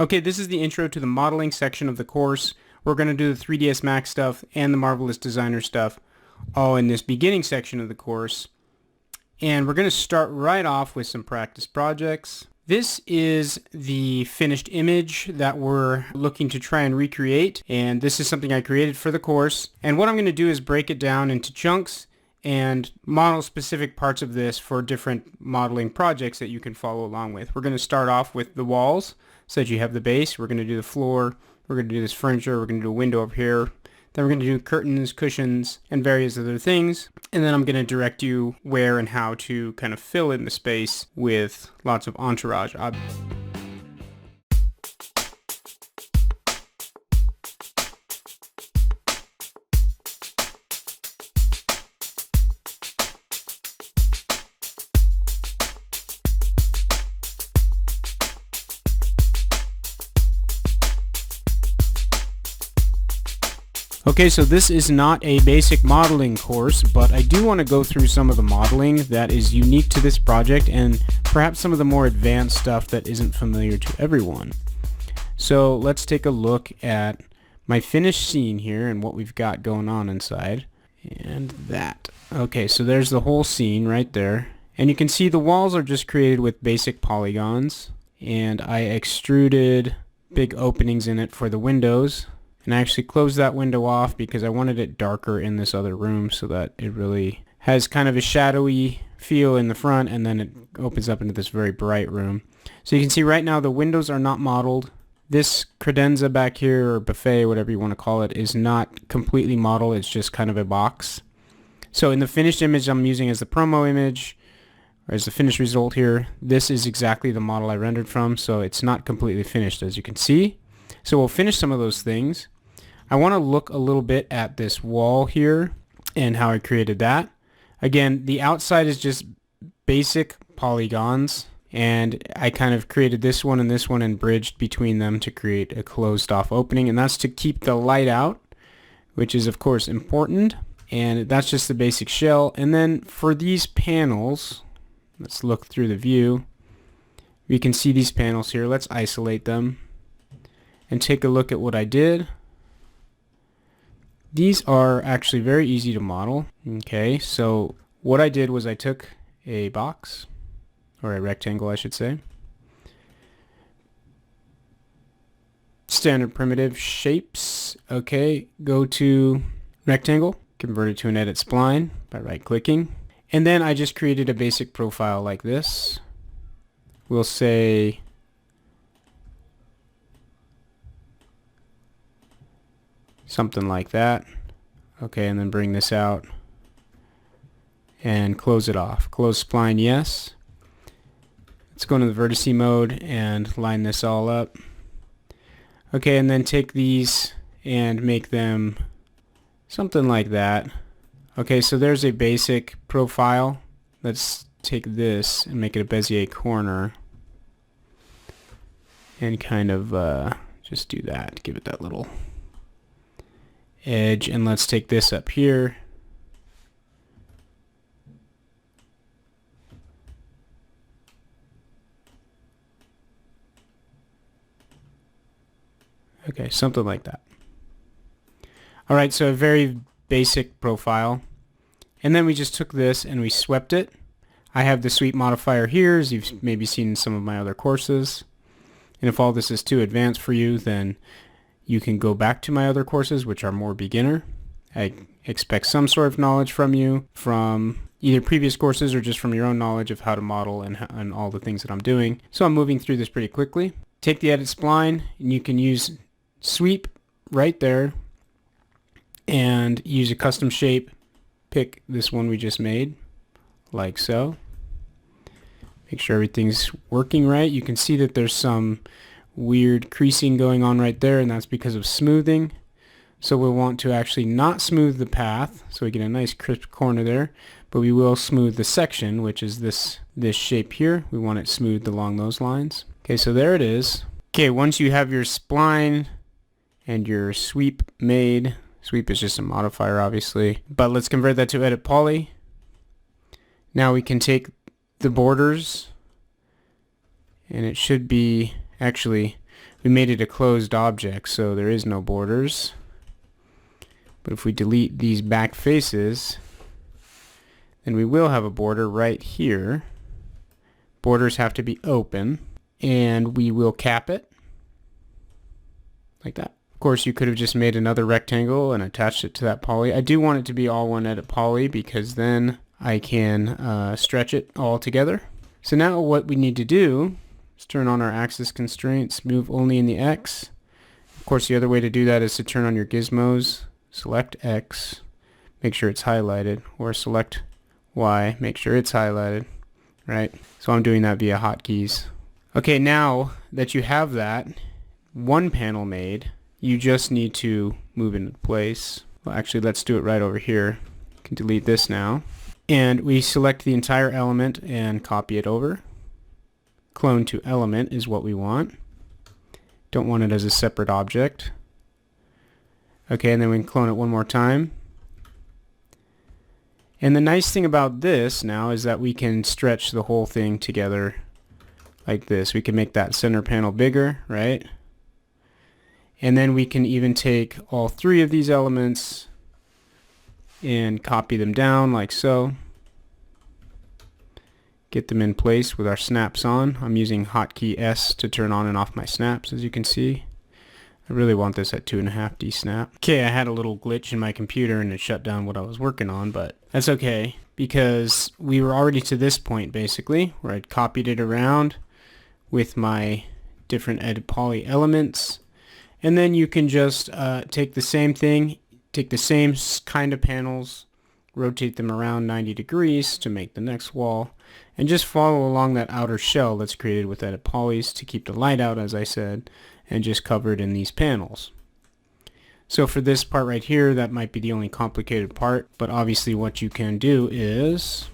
Okay, this is the intro to the modeling section of the course. We're going to do the 3ds Max stuff and the Marvelous Designer stuff all in this beginning section of the course. And we're going to start right off with some practice projects. This is the finished image that we're looking to try and recreate, and this is something I created for the course. And what I'm going to do is break it down into chunks and model specific parts of this for different modeling projects that you can follow along with. We're going to start off with the walls so that you have the base. We're going to do the floor. We're going to do this furniture. We're going to do a window up here. Then we're going to do curtains, cushions, and various other things. And then I'm going to direct you where and how to kind of fill in the space with lots of entourage objects. Okay, so this is not a basic modeling course, but I do want to go through some of the modeling that is unique to this project and perhaps some of the more advanced stuff that isn't familiar to everyone. So let's take a look at my finished scene here and what we've got going on inside. And that. Okay, so there's the whole scene right there. And you can see the walls are just created with basic polygons. And I extruded big openings in it for the windows. And I actually closed that window off because I wanted it darker in this other room so that it really has kind of a shadowy feel in the front, and then it opens up into this very bright room. So you can see right now the windows are not modeled. This credenza back here, or buffet, whatever you want to call it, is not completely modeled. It's just kind of a box. So in the finished image I'm using as the promo image, or as the finished result here, this is exactly the model I rendered from, so it's not completely finished, as you can see. So we'll finish some of those things. I want to look a little bit at this wall here and how I created that. Again, the outside is just basic polygons, and I kind of created this one and bridged between them to create a closed off opening, and that's to keep the light out, which is of course important, and that's just the basic shell. And then for these panels, let's look through the view. We can see these panels here. Let's isolate them and take a look at what I did. These are actually very easy to model. Okay, so what I did was I took a box, or a rectangle I should say, standard primitive shapes. Okay, go to rectangle, convert it to an edit spline by right clicking, and then I just created a basic profile like this. We'll say something like that. Okay, and then bring this out and close it off. Close spline, yes. Let's go into the vertice mode and line this all up. Okay, and then take these and make them something like that. Okay, so there's a basic profile. Let's take this and make it a Bezier corner and kind of just do that, give it that little edge. And let's take this up here okay, something like that. Alright, so a very basic profile, and then we just took this and we swept it. I have the sweep modifier here, as you've maybe seen in some of my other courses, and if all this is too advanced for you, then you can go back to my other courses, which are more beginner. I expect some sort of knowledge from you from either previous courses or just from your own knowledge of how to model and all the things that I'm doing. So I'm moving through this pretty quickly. Take the edit spline, and you can use sweep right there and use a custom shape. Pick this one we just made, like so. Make sure everything's working right. You can see that there's some weird creasing going on right there, and that's because of smoothing. So we'll want to actually not smooth the path so we get a nice crisp corner there, but we will smooth the section, which is this shape here. We want it smoothed along those lines. Okay, so there it is. Okay, once you have your spline and your sweep made, sweep is just a modifier obviously, but let's convert that to edit poly. Now we can take the borders, and it should be, actually we made it a closed object, so there is no borders. But if we delete these back faces, then we will have a border right here. Borders have to be open, and we will cap it like that. Of course, you could have just made another rectangle and attached it to that poly. I do want it to be all one edit poly because then I can stretch it all together. So now what we need to do is turn on our axis constraints, move only in the X. Of course, the other way to do that is to turn on your gizmos, select X, make sure it's highlighted, or select Y, make sure it's highlighted, right? So I'm doing that via hotkeys. Okay, now that you have that one panel made, you just need to move into place. Well, actually, let's do it right over here. You can delete this now. And we select the entire element and copy it over. Clone to element is what we want. Don't want it as a separate object. Okay, and then we can clone it one more time. And the nice thing about this now is that we can stretch the whole thing together like this. We can make that center panel bigger, right? And then we can even take all three of these elements and copy them down like so. Get them in place with our snaps on. I'm using hotkey S to turn on and off my snaps, as you can see. I really want this at 2.5D snap. Okay, I had a little glitch in my computer and it shut down what I was working on, but that's okay because we were already to this point basically where I'd copied it around with my different edit poly elements. And then you can just take the same thing, take the same kind of panels, rotate them around 90 degrees to make the next wall, and just follow along that outer shell that's created with edit polys to keep the light out, as I said, and just cover it in these panels. So for this part right here, that might be the only complicated part, but obviously what you can do is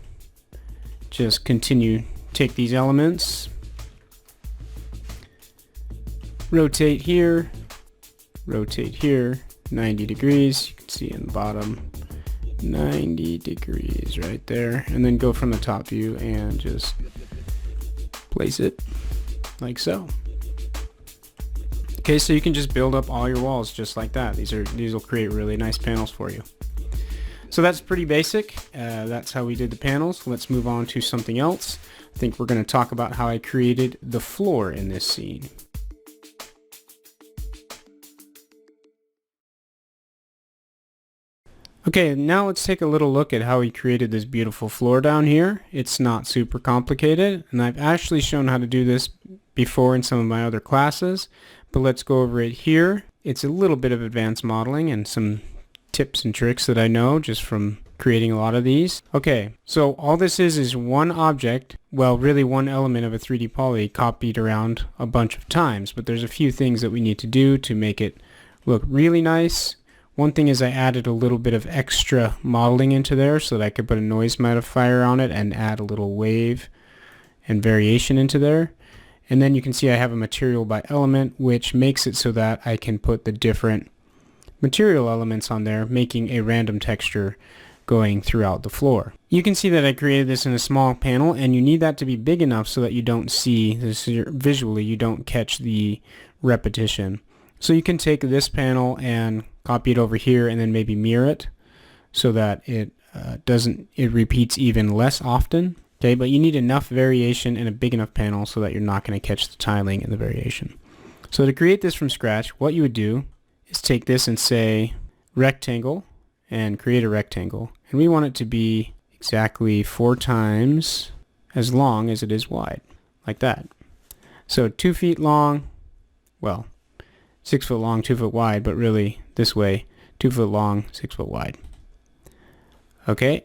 just continue, take these elements, rotate here, 90 degrees, you can see in the bottom, 90 degrees right there, and then go from the top view and just place it like so. Okay, so you can just build up all your walls just like that. These will create really nice panels for you. So that's pretty basic. That's how we did the panels. Let's move on to something else. I think we're going to talk about how I created the floor in this scene. Okay, now let's take a little look at how we created this beautiful floor down here. It's not super complicated, and I've actually shown how to do this before in some of my other classes, but let's go over it here. It's a little bit of advanced modeling and some tips and tricks that I know just from creating a lot of these. Okay, so all this is one object, well really one element of a 3D poly copied around a bunch of times, but there's a few things that we need to do to make it look really nice. One thing is I added a little bit of extra modeling into there so that I could put a noise modifier on it and add a little wave and variation into there. And then you can see I have a material by element, which makes it so that I can put the different material elements on there, making a random texture going throughout the floor. You can see that I created this in a small panel, and you need that to be big enough so that you don't see this visually, you don't catch the repetition. So you can take this panel and copy it over here and then maybe mirror it so that it repeats even less often. Okay, but you need enough variation in a big enough panel so that you're not going to catch the tiling and the variation. So to create this from scratch, what you would do is take this and say rectangle and create a rectangle. And we want it to be exactly 4 times as long as it is wide, like that. So 2 feet long, well, 6 foot long, 2 foot wide, but really this way, 2 foot long, 6 foot wide. Okay,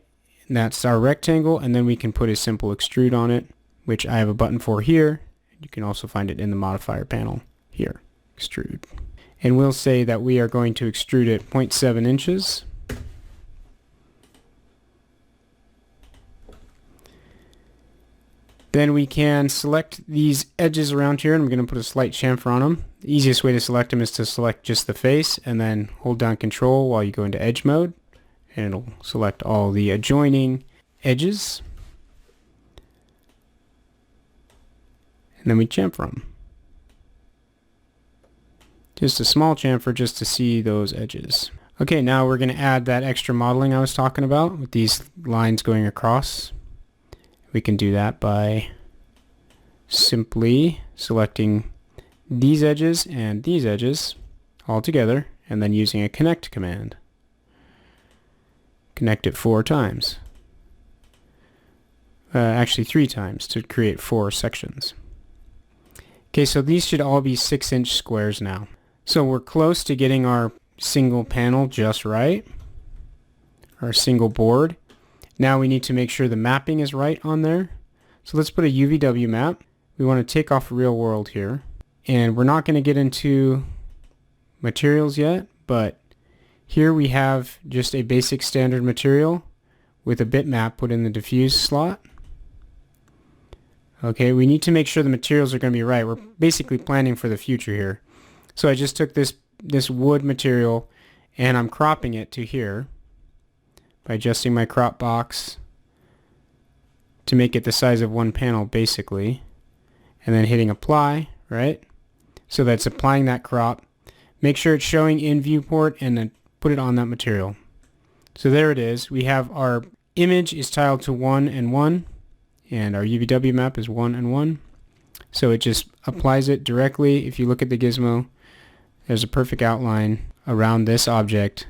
that's our rectangle, and then we can put a simple extrude on it, which I have a button for here. You can also find it in the modifier panel here, extrude. And we'll say that we are going to extrude it 0.7 inches. Then we can select these edges around here, and I'm going to put a slight chamfer on them. The easiest way to select them is to select just the face and then hold down Control while you go into edge mode, and it'll select all the adjoining edges. And then we chamfer them. Just a small chamfer just to see those edges. Okay, now we're going to add that extra modeling I was talking about with these lines going across. We can do that by simply selecting these edges and these edges all together and then using a connect command. Connect it 4 times. Actually 3 times to create 4 sections. Okay, so these should all be 6-inch squares now. So we're close to getting our single panel just right, our single board. Now we need to make sure the mapping is right on there. So let's put a UVW map. We want to take off real world here. And we're not going to get into materials yet, but here we have just a basic standard material with a bitmap put in the diffuse slot. Okay, we need to make sure the materials are going to be right. We're basically planning for the future here. So I just took this wood material and I'm cropping it to here by adjusting my crop box to make it the size of one panel basically, and then hitting apply, right? So that's applying that crop. Make sure it's showing in viewport and then put it on that material. So there it is. We have our image is tiled to 1 and 1 and our UVW map is 1 and 1. So it just applies it directly. If you look at the gizmo, there's a perfect outline around this object,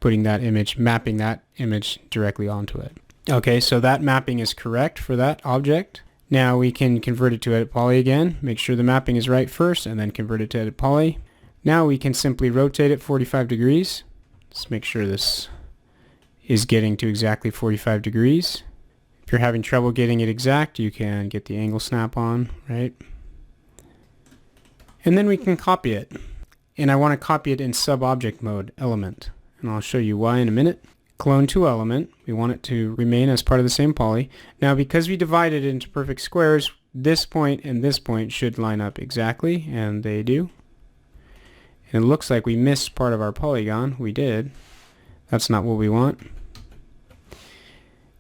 putting that image, mapping that image directly onto it. Okay, so that mapping is correct for that object. Now we can convert it to edit poly again. Make sure the mapping is right first and then convert it to edit poly. Now we can simply rotate it 45 degrees. Let's make sure this is getting to exactly 45 degrees. If you're having trouble getting it exact, you can get the angle snap on, right? And then we can copy it. And I want to copy it in sub-object mode, element. And I'll show you why in a minute. Clone to element. We want it to remain as part of the same poly. Now because we divided it into perfect squares, this point and this point should line up exactly, and they do. And it looks like we missed part of our polygon. We did. That's not what we want.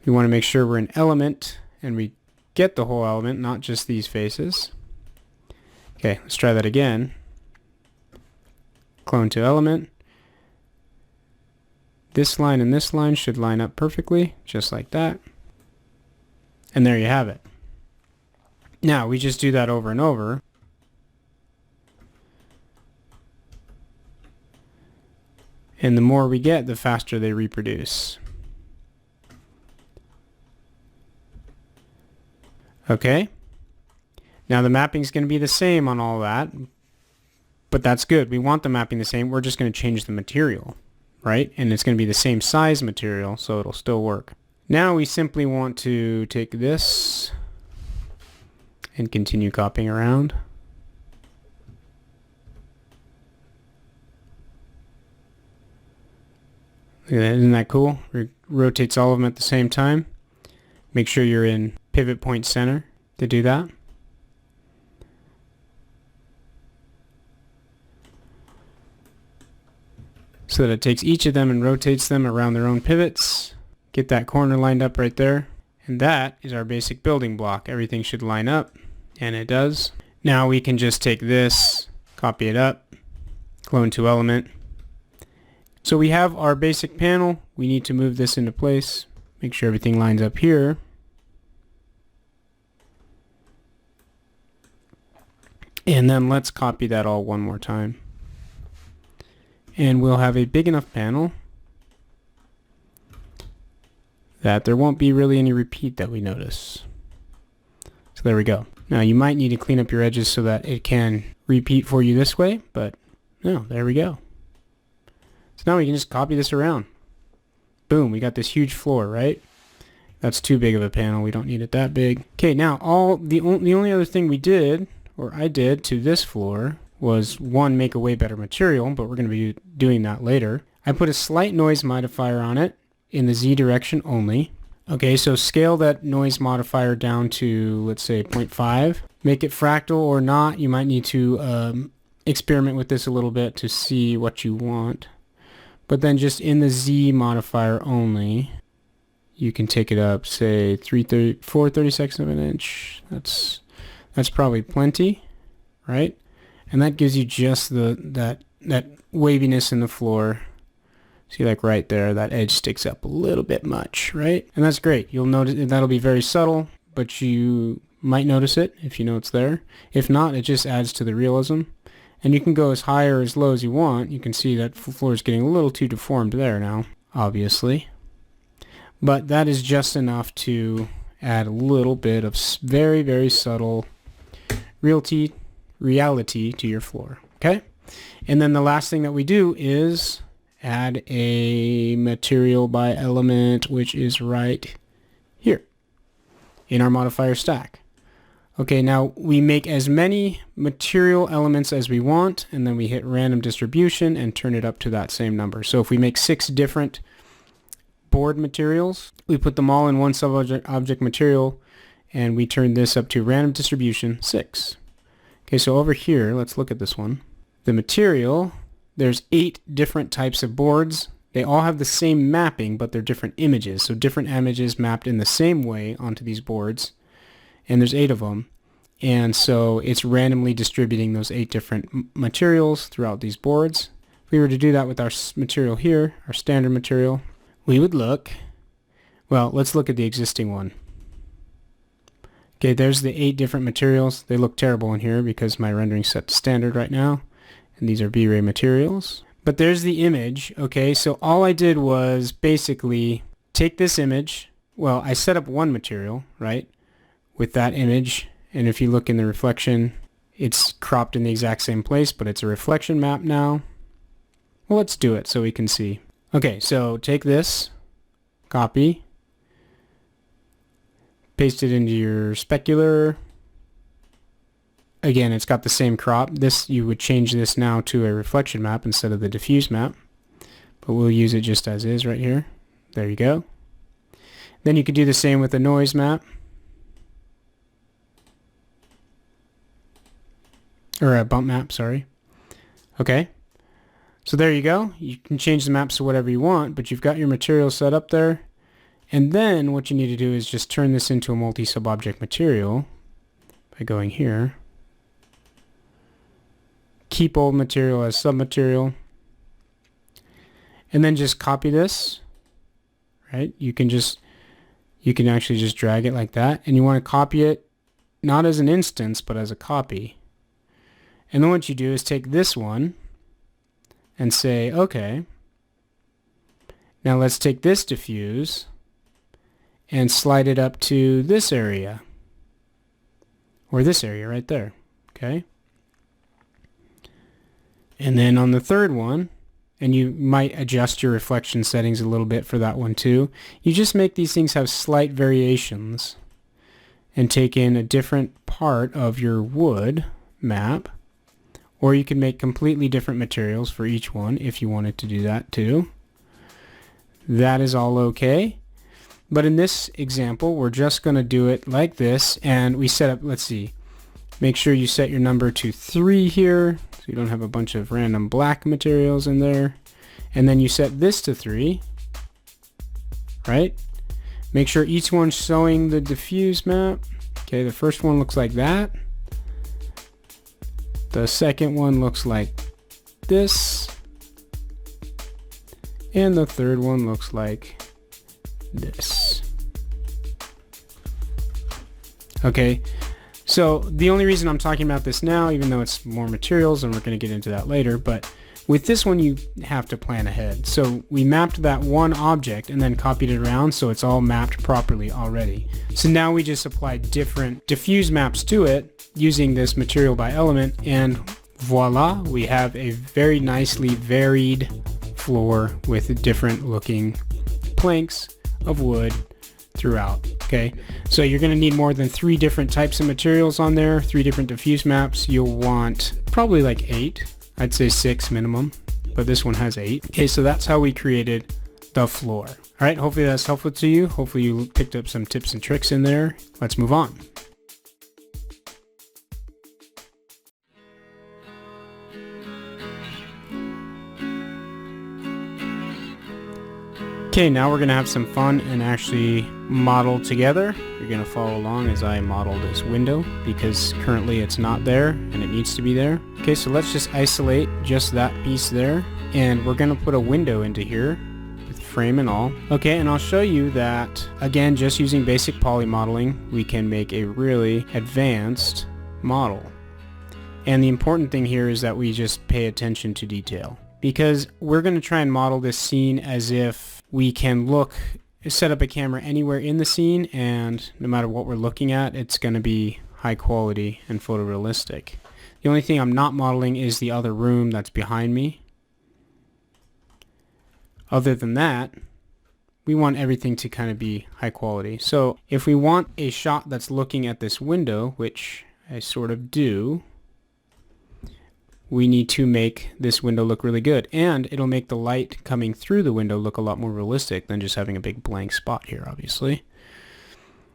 We want to make sure we're in element and we get the whole element, not just these faces. Okay, let's try that again. Clone to element. This line and this line should line up perfectly, just like that. And there you have it. Now we just do that over and over. And the more we get, the faster they reproduce. Okay. Now the mapping is going to be the same on all that, but that's good. We want the mapping the same. We're just going to change the material, right? And it's going to be the same size material, so it'll still work. Now we simply want to take this and continue copying around. Look at that, isn't that cool? Rotates all of them at the same time. Make sure you're in pivot point center to do that. So that it takes each of them and rotates them around their own pivots. Get that corner lined up right there. And that is our basic building block. Everything should line up, and it does. Now we can just take this, copy it up, clone to element. So we have our basic panel. We need to move this into place. Make sure everything lines up here. And then let's copy that all one more time. And we'll have a big enough panel that there won't be really any repeat that we notice. So there we go. Now you might need to clean up your edges so that it can repeat for you this way, but no, there we go. So now we can just copy this around. Boom, we got this huge floor, right? That's too big of a panel. We don't need it that big. Okay, now the only other thing we did, or I did, to this floor was, one, make a way better material, but we're going to be doing that later. I put a slight noise modifier on it in the Z direction only. Okay, so scale that noise modifier down to, let's say, 0.5. Make it fractal or not. You might need to experiment with this a little bit to see what you want. But then just in the Z modifier only, you can take it up, say, 4/32 of an inch. That's probably plenty, right? And that gives you just that waviness in the floor. See, like right there, that edge sticks up a little bit much, right? And that's great. You'll notice that'll be very subtle, but you might notice it if you know it's there. If not, it just adds to the realism. And you can go as high or as low as you want. You can see that the floor is getting a little too deformed there now, obviously. But that is just enough to add a little bit of very, very subtle reality to your floor, okay? And then the last thing that we do is add a material by element, which is right here in our modifier stack. Okay, now we make as many material elements as we want, and then we hit random distribution and turn it up to that same number. So if we make 6 different board materials, we put them all in one sub-object material, and we turn this up to random distribution 6. Okay, so over here, let's look at this one. The material, there's 8 different types of boards. They all have the same mapping, but they're different images. So different images mapped in the same way onto these boards. And there's 8 of them. And so it's randomly distributing those 8 different materials throughout these boards. If we were to do that with our material here, our standard material, we would look, well, let's look at the existing one. Okay, there's the 8 different materials. They look terrible in here because my rendering's set to standard right now. And these are Vray materials. But there's the image, okay? So all I did was basically take this image. Well, I set up one material, right, with that image. And if you look in the reflection, it's cropped in the exact same place, but it's a reflection map now. Well, let's do it so we can see. Okay, so take this, copy, paste it into your specular. Again, it's got the same crop. This, you would change this now to a reflection map instead of the diffuse map, but we'll use it just as is right here. There you go. Then you could do the same with the noise map, or a bump map, sorry. Okay. So there you go. You can change the maps to whatever you want, but you've got your material set up there. And then what you need to do is just turn this into a multi-sub-object material by going here. Keep old material as sub-material. And then just copy this, right? You can actually just drag it like that. And you want to copy it not as an instance, but as a copy. And then what you do is take this one and say, okay, now let's take this diffuse and slide it up to this area, or this area right there, okay? And then on the third one, and you might adjust your reflection settings a little bit for that one too, you just make these things have slight variations and take in a different part of your wood map. Or you can make completely different materials for each one if you wanted to do that too. That is all okay. But in this example, we're just going to do it like this. And we set up, let's see, make sure you set your number to 3 here, so you don't have a bunch of random black materials in there. And then you set this to 3, right? Make sure each one's showing the diffuse map. Okay, the first one looks like that. The second one looks like this. And the third one looks like this. Okay, so the only reason I'm talking about this now, even though it's more materials, and we're going to get into that later, but with this one you have to plan ahead. So we mapped that one object and then copied it around so it's all mapped properly already. So now we just apply different diffuse maps to it using this material by element, and voila, we have a very nicely varied floor with different looking planks of wood throughout. Okay, so you're going to need more than 3 different types of materials on there, 3 different diffuse maps. You'll want probably like 8. I'd say 6 minimum, but this one has 8. Okay, so that's how we created the floor. All right, hopefully that's helpful to you. Hopefully you picked up some tips and tricks in there. Let's move on. Okay, now we're going to have some fun and actually model together. You're going to follow along as I model this window because currently it's not there and it needs to be there. Okay, so let's just isolate just that piece there, and we're going to put a window into here with frame and all. Okay, and I'll show you that, again, just using basic poly modeling, we can make a really advanced model. And the important thing here is that we just pay attention to detail, because we're going to try and model this scene as if we can set up a camera anywhere in the scene, and no matter what we're looking at, it's going to be high quality and photorealistic. The only thing I'm not modeling is the other room that's behind me. Other than that, we want everything to kind of be high quality. So if we want a shot that's looking at this window, which I sort of do, we need to make this window look really good, and it'll make the light coming through the window look a lot more realistic than just having a big blank spot here, obviously.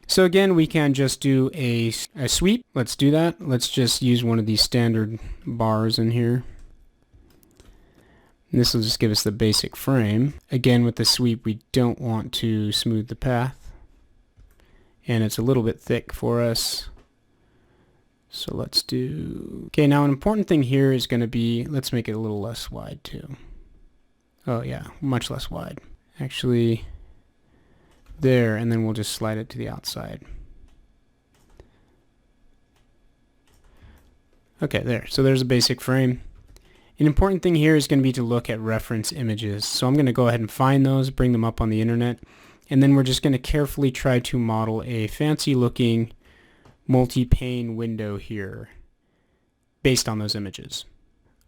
So again, we can just do a sweep. Let's do that. Let's just use one of these standard bars in here. And this will just give us the basic frame. Again, with the sweep, we don't want to smooth the path, and it's a little bit thick for us. So let's do... Okay, now an important thing here is going to be, let's make it a little less wide too. Oh yeah, much less wide. Actually, there, and then we'll just slide it to the outside. Okay, there. So there's a basic frame. An important thing here is going to be to look at reference images. So I'm going to go ahead and find those, bring them up on the internet, and then we're just going to carefully try to model a fancy looking multi-pane window here based on those images.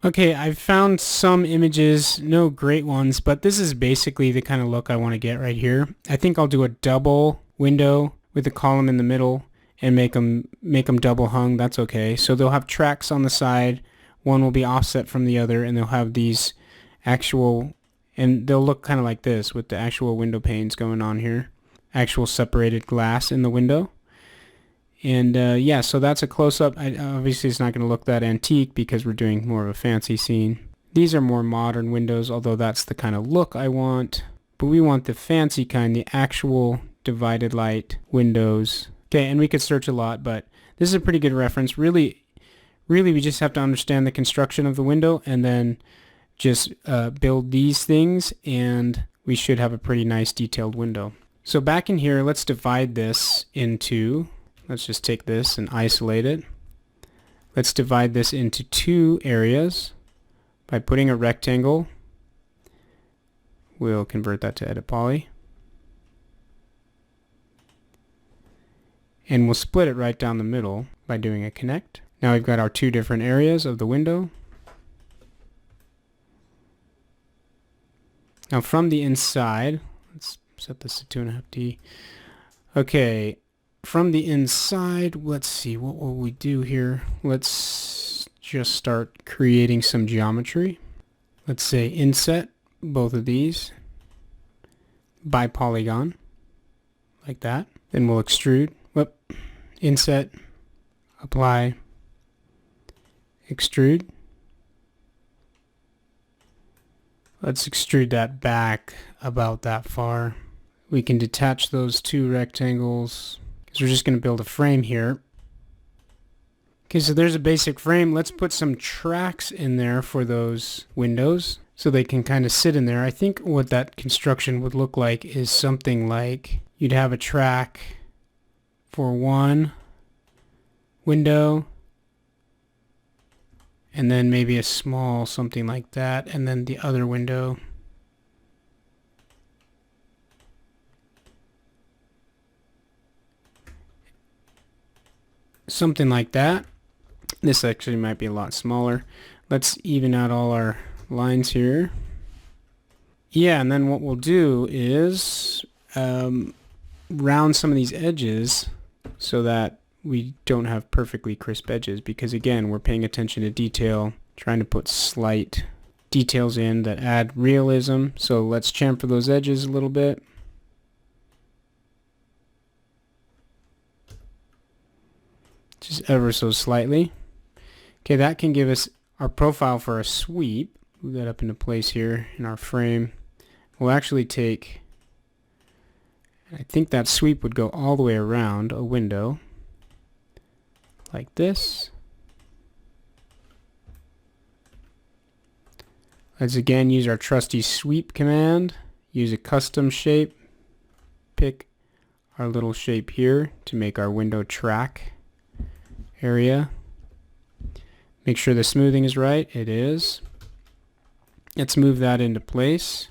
Okay, I've found some images, no great ones, but this is basically the kind of look I want to get right here. I think I'll do a double window with a column in the middle and make them double hung. That's okay. So they'll have tracks on the side. One will be offset from the other, and they'll have these actual, and they'll look kind of like this with the actual window panes going on here. Actual separated glass in the window. And yeah, so that's a close-up. Obviously, it's not going to look that antique because we're doing more of a fancy scene. These are more modern windows, although that's the kind of look I want. But we want the fancy kind, the actual divided light windows. Okay, and we could search a lot, but this is a pretty good reference. Really, we just have to understand the construction of the window and then just build these things, and we should have a pretty nice detailed window. So back in here, let's divide this into... Let's just take this and isolate it. Let's divide this into two areas by putting a rectangle. We'll convert that to edit poly. And we'll split it right down the middle by doing a connect. Now we've got our two different areas of the window. Now from the inside, let's set this to 2.5D. Okay. From the inside, let's see, what will we do here? Let's just start creating some geometry. Let's say inset both of these by polygon, like that. Then we'll extrude, inset, apply, extrude. Let's extrude that back about that far. We can detach those two rectangles, because we're just going to build a frame here. Okay, so there's a basic frame. Let's put some tracks in there for those windows so they can kind of sit in there. I think what that construction would look like is something like you'd have a track for one window, and then maybe a small something like that, and then the other window. Something like that. This actually might be a lot smaller. Let's even out all our lines here. Yeah, and then what we'll do is round some of these edges so that we don't have perfectly crisp edges, because again, we're paying attention to detail, trying to put slight details in that add realism. So let's chamfer those edges a little bit. Just ever so slightly. Okay, that can give us our profile for a sweep. Move that up into place here in our frame. We'll actually take I think that sweep would go all the way around a window like this. Let's again use our trusty sweep command. Use a custom shape. Pick our little shape here to make our window track area. Make sure the smoothing is right. It is. Let's move that into place.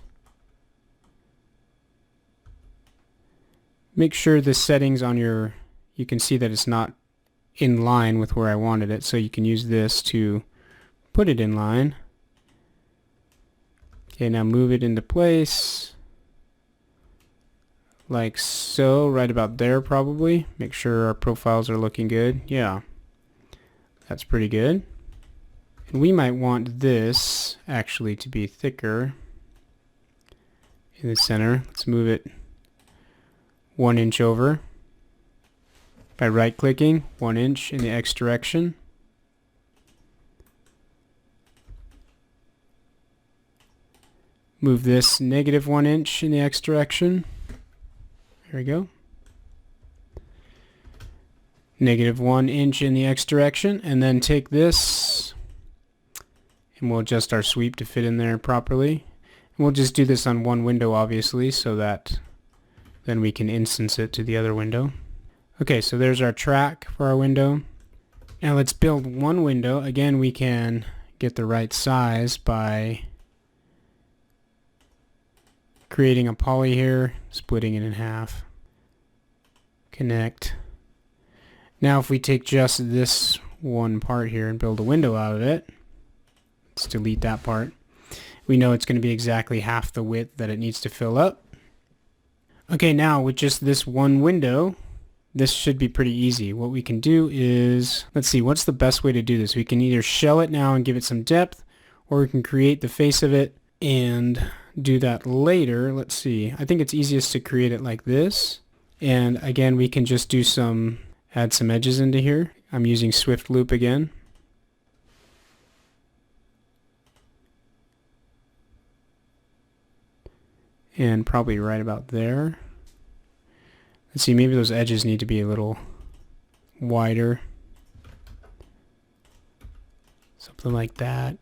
Make sure the settings on your, you can see that it's not in line with where I wanted it, so you can use this to put it in line. Okay, now move it into place like so, right about there probably. Make sure our profiles are looking good. Yeah, that's pretty good. And we might want this actually to be thicker in the center. Let's move it 1 inch over by right clicking, 1 inch in the X direction. Move this -1 inch in the X direction. There we go. -1 inch in the X direction, and then take this and we'll adjust our sweep to fit in there properly. And we'll just do this on one window obviously, so that then we can instance it to the other window. Okay, so there's our track for our window. Now let's build one window. Again, we can get the right size by creating a poly here, splitting it in half. Connect. Now if we take just this one part here and build a window out of it, let's delete that part. We know it's going to be exactly half the width that it needs to fill up. Okay, now with just this one window, this should be pretty easy. What we can do is, let's see, what's the best way to do this? We can either shell it now and give it some depth, or we can create the face of it and do that later. Let's see. I think it's easiest to create it like this. And again, we can just do add some edges into here. I'm using Swift Loop again. And probably right about there. Let's see, maybe those edges need to be a little wider. Something like that.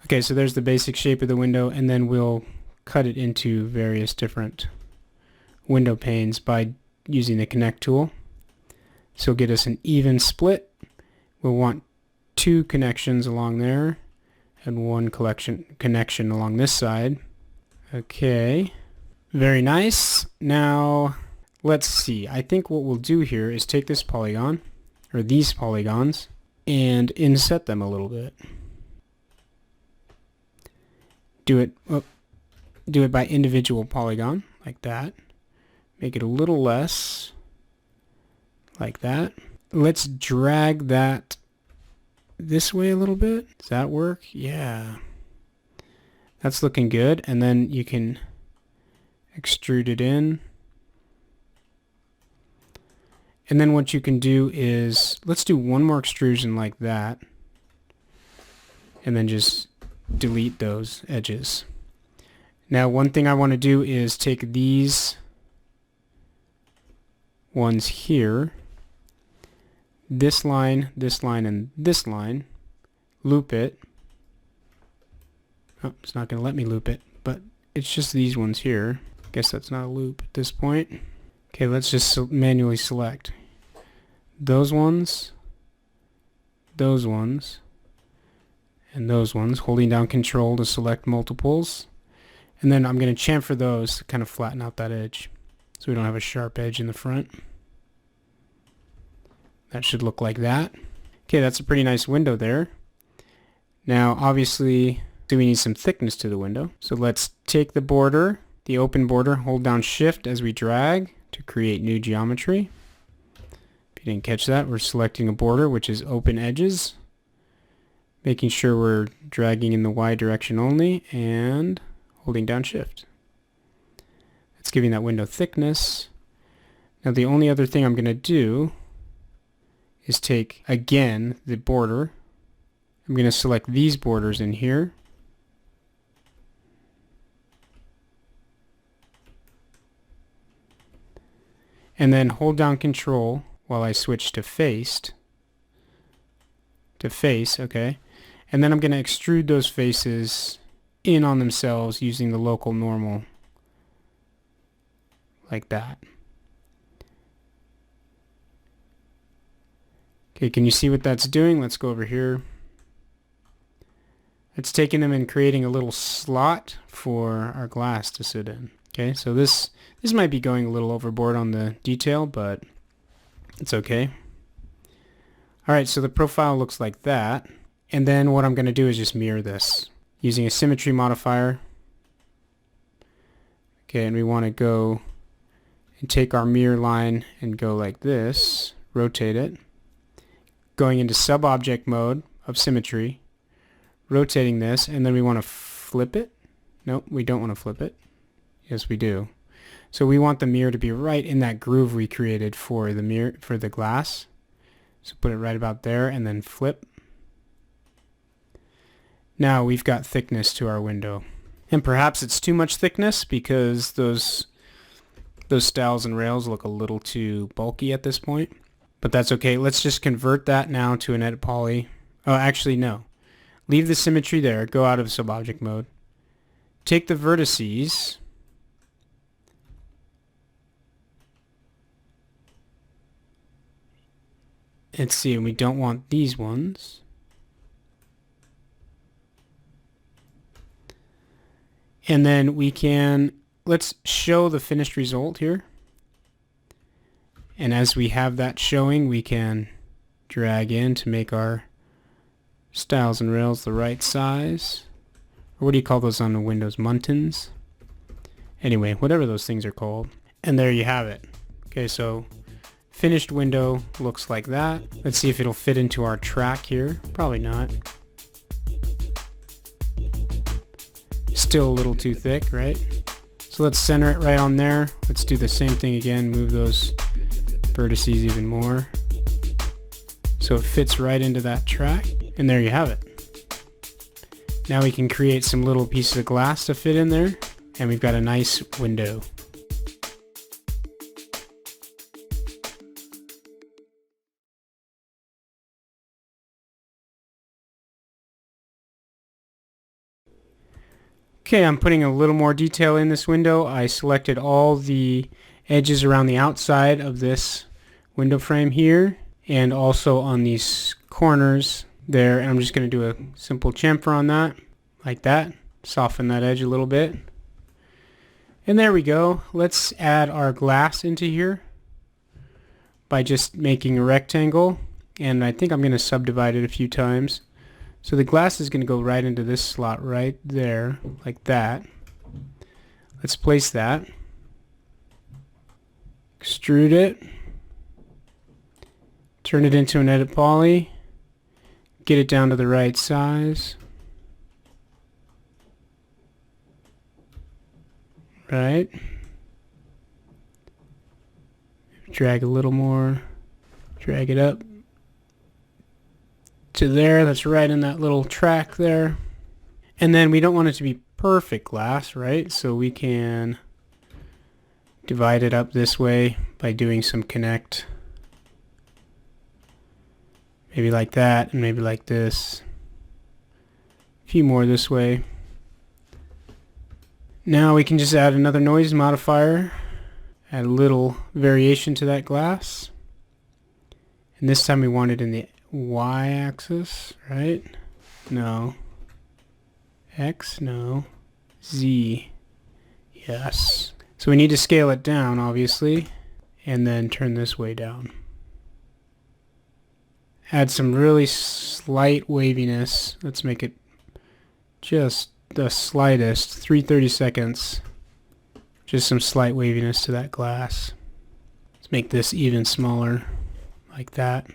Okay, so there's the basic shape of the window, and then we'll cut it into various different window panes by using the connect tool. So get us an even split. We'll want 2 connections along there and 1 connection along this side. Okay, very nice. Now let's see. I think what we'll do here is take this polygon, or these polygons, and inset them a little bit. Do it by individual polygon, like that. Make it a little less, like that. Let's drag that this way a little bit. Does that work? Yeah. That's looking good. And then you can extrude it in. And then what you can do is, let's do one more extrusion like that. And then just delete those edges. Now one thing I want to do is take these ones here, this line, and this line, loop it. Oh, it's not going to let me loop it, but it's just these ones here. Guess that's not a loop at this point. Okay, let's just manually select those ones, and those ones, holding down Control to select multiples. And then I'm going to chamfer those to kind of flatten out that edge so we don't have a sharp edge in the front. That should look like that. Okay, that's a pretty nice window there. Now obviously we need some thickness to the window. So let's take the border, the open border, hold down Shift as we drag to create new geometry. If you didn't catch that, we're selecting a border which is open edges, making sure we're dragging in the Y direction only, and holding down Shift. It's giving that window thickness. Now the only other thing I'm going to do is take, again, the border. I'm going to select these borders in here. and then hold down Control while I switch to face, okay? And then I'm going to extrude those faces in on themselves using the local normal, like that. Okay, can you see what that's doing? Let's go over here. It's taking them and creating a little slot for our glass to sit in. Okay, so this might be going a little overboard on the detail, but it's okay. Alright, so the profile looks like that. And then what I'm going to do is just mirror this using a symmetry modifier. Okay, and we want to go and take our mirror line and go like this, rotate it, going into sub-object mode of symmetry, rotating this, and then we want to flip it. Nope, we don't want to flip it. Yes, we do. So we want the mirror to be right in that groove we created for the mirror, for the glass. So put it right about there and then flip. Now we've got thickness to our window. And perhaps it's too much thickness because those stiles and rails look a little too bulky at this point. But that's okay. Let's just convert that now to an edit poly. Oh, actually no. Leave the symmetry there. Go out of sub-object mode. Take the vertices. Let's see, we don't want these ones. And then we can, let's show the finished result here. And as we have that showing, we can drag in to make our stiles and rails the right size. Or what do you call those on the Windows? Muntins? Anyway, whatever those things are called. And there you have it. Okay, so finished window looks like that. Let's see if it'll fit into our track here. Probably not. Still a little too thick, right? So let's center it right on there. Let's do the same thing again. Move those vertices even more. So it fits right into that track. And there you have it. Now we can create some little pieces of glass to fit in there. And we've got a nice window. Okay, I'm putting a little more detail in this window. I selected all the edges around the outside of this window frame here and also on these corners there, and I'm just going to do a simple chamfer on that, like that. Soften that edge a little bit. And there we go. Let's add our glass into here by just making a rectangle, and I think I'm going to subdivide it a few times. So the glass is going to go right into this slot right there, like that. Let's place that. Extrude it. Turn it into an edit poly. Get it down to the right size. Right. Drag a little more. Drag it up to there. That's right in that little track there. And then we don't want it to be perfect glass, right? So we can divide it up this way by doing some connect. Maybe like that, and maybe like this. A few more this way. Now we can just add another noise modifier. Add a little variation to that glass. And this time we want it in the y-axis, right? No. X, no. Z, yes. So we need to scale it down, obviously, and then turn this way down. Add some really slight waviness. Let's make it just the slightest, 3/32. Just some slight waviness to that glass. Let's make this even smaller, like that.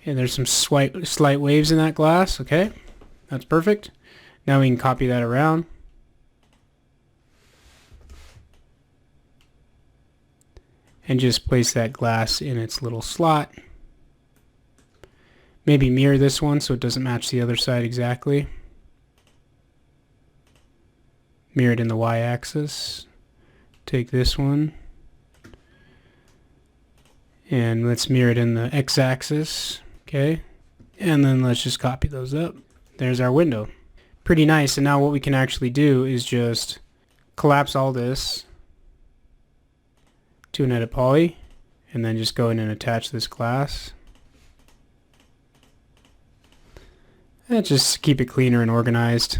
And there's some slight waves in that glass. Okay, that's perfect. Now we can copy that around. And just place that glass in its little slot. Maybe mirror this one so it doesn't match the other side exactly. Mirror it in the y-axis. take this one and let's mirror it in the x-axis. Okay, and then let's just copy those up. There's our window. Pretty nice. And now what we can actually do is just collapse all this to an edit poly and then just go in and attach this glass. And just keep it cleaner and organized.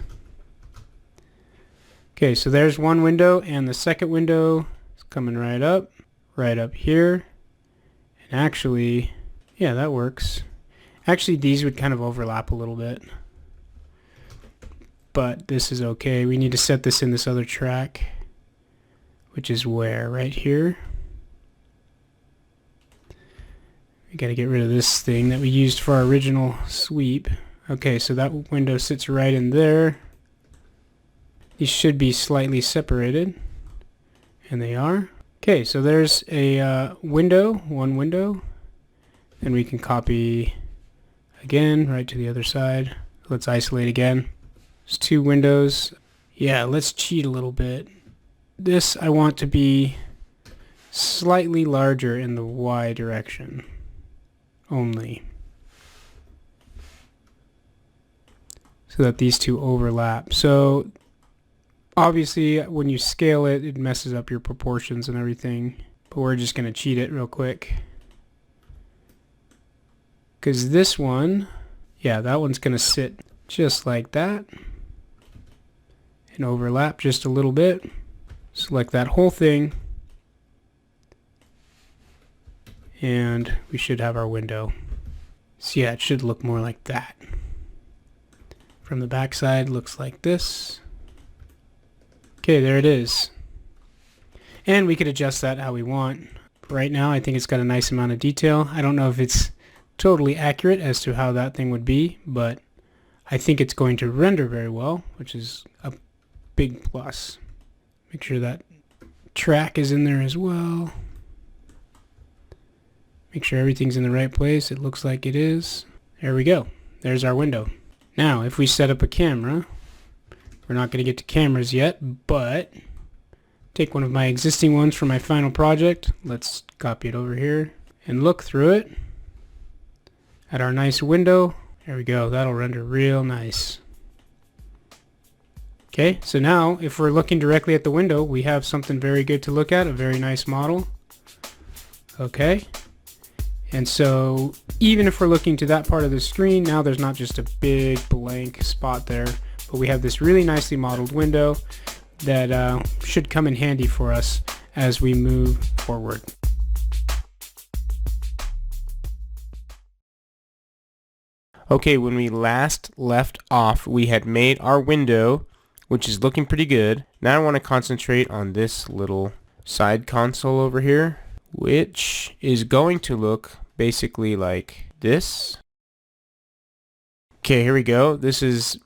Okay, so there's one window, and the second window is coming right up here. And actually, yeah, that works. Actually, these would kind of overlap a little bit, but this is okay. We need to set this in this other track, which is where? Right here. We got to get rid of this thing that we used for our original sweep. Okay, so that window sits right in there. These should be slightly separated, and they are. Okay, so there's a window, one window, and we can copy again right to the other side. Let's isolate again. There's two windows. Yeah, let's cheat a little bit. This I want to be slightly larger in the Y direction only, so that these two overlap. So obviously when you scale it, it messes up your proportions and everything, but we're just going to cheat it real quick, because this one, yeah, that one's going to sit just like that and overlap just a little bit. Select that whole thing, and we should have our window. So yeah, it should look more like that. From the back side, looks like this. Okay, there it is. And we could adjust that how we want. Right now, I think it's got a nice amount of detail. I don't know if it's totally accurate as to how that thing would be, but I think it's going to render very well, which is a big plus. Make sure that track is in there as well. Make sure everything's in the right place. It looks like it is. There we go. There's our window. Now, if we set up a camera, we're not going to get to cameras yet, but take one of my existing ones for my final project. Let's copy it over here and look through it at our nice window. There we go. That'll render real nice. Okay, so now if we're looking directly at the window, we have something very good to look at, a very nice model. Okay, and so even if we're looking to that part of the screen, now there's not just a big blank spot there, but we have this really nicely modeled window that should come in handy for us as we move forward. Okay, when we last left off, we had made our window, which is looking pretty good. Now I want to concentrate on this little side console over here, which is going to look basically like this. Okay, here we go. This is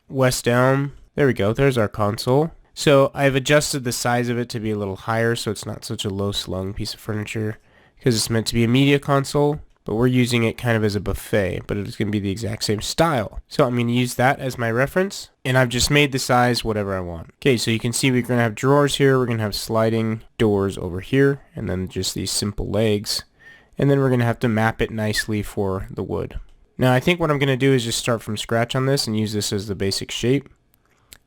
West Elm. There we go. There's our console. So I've adjusted the size of it to be a little higher so it's not such a low slung piece of furniture, because it's meant to be a media console, but we're using it kind of as a buffet, but it's going to be the exact same style. So I'm going to use that as my reference, and I've just made the size whatever I want. Okay, so you can see we're going to have drawers here, we're going to have sliding doors over here, and then just these simple legs, and then we're going to have to map it nicely for the wood. Now I think what I'm going to do is just start from scratch on this and use this as the basic shape,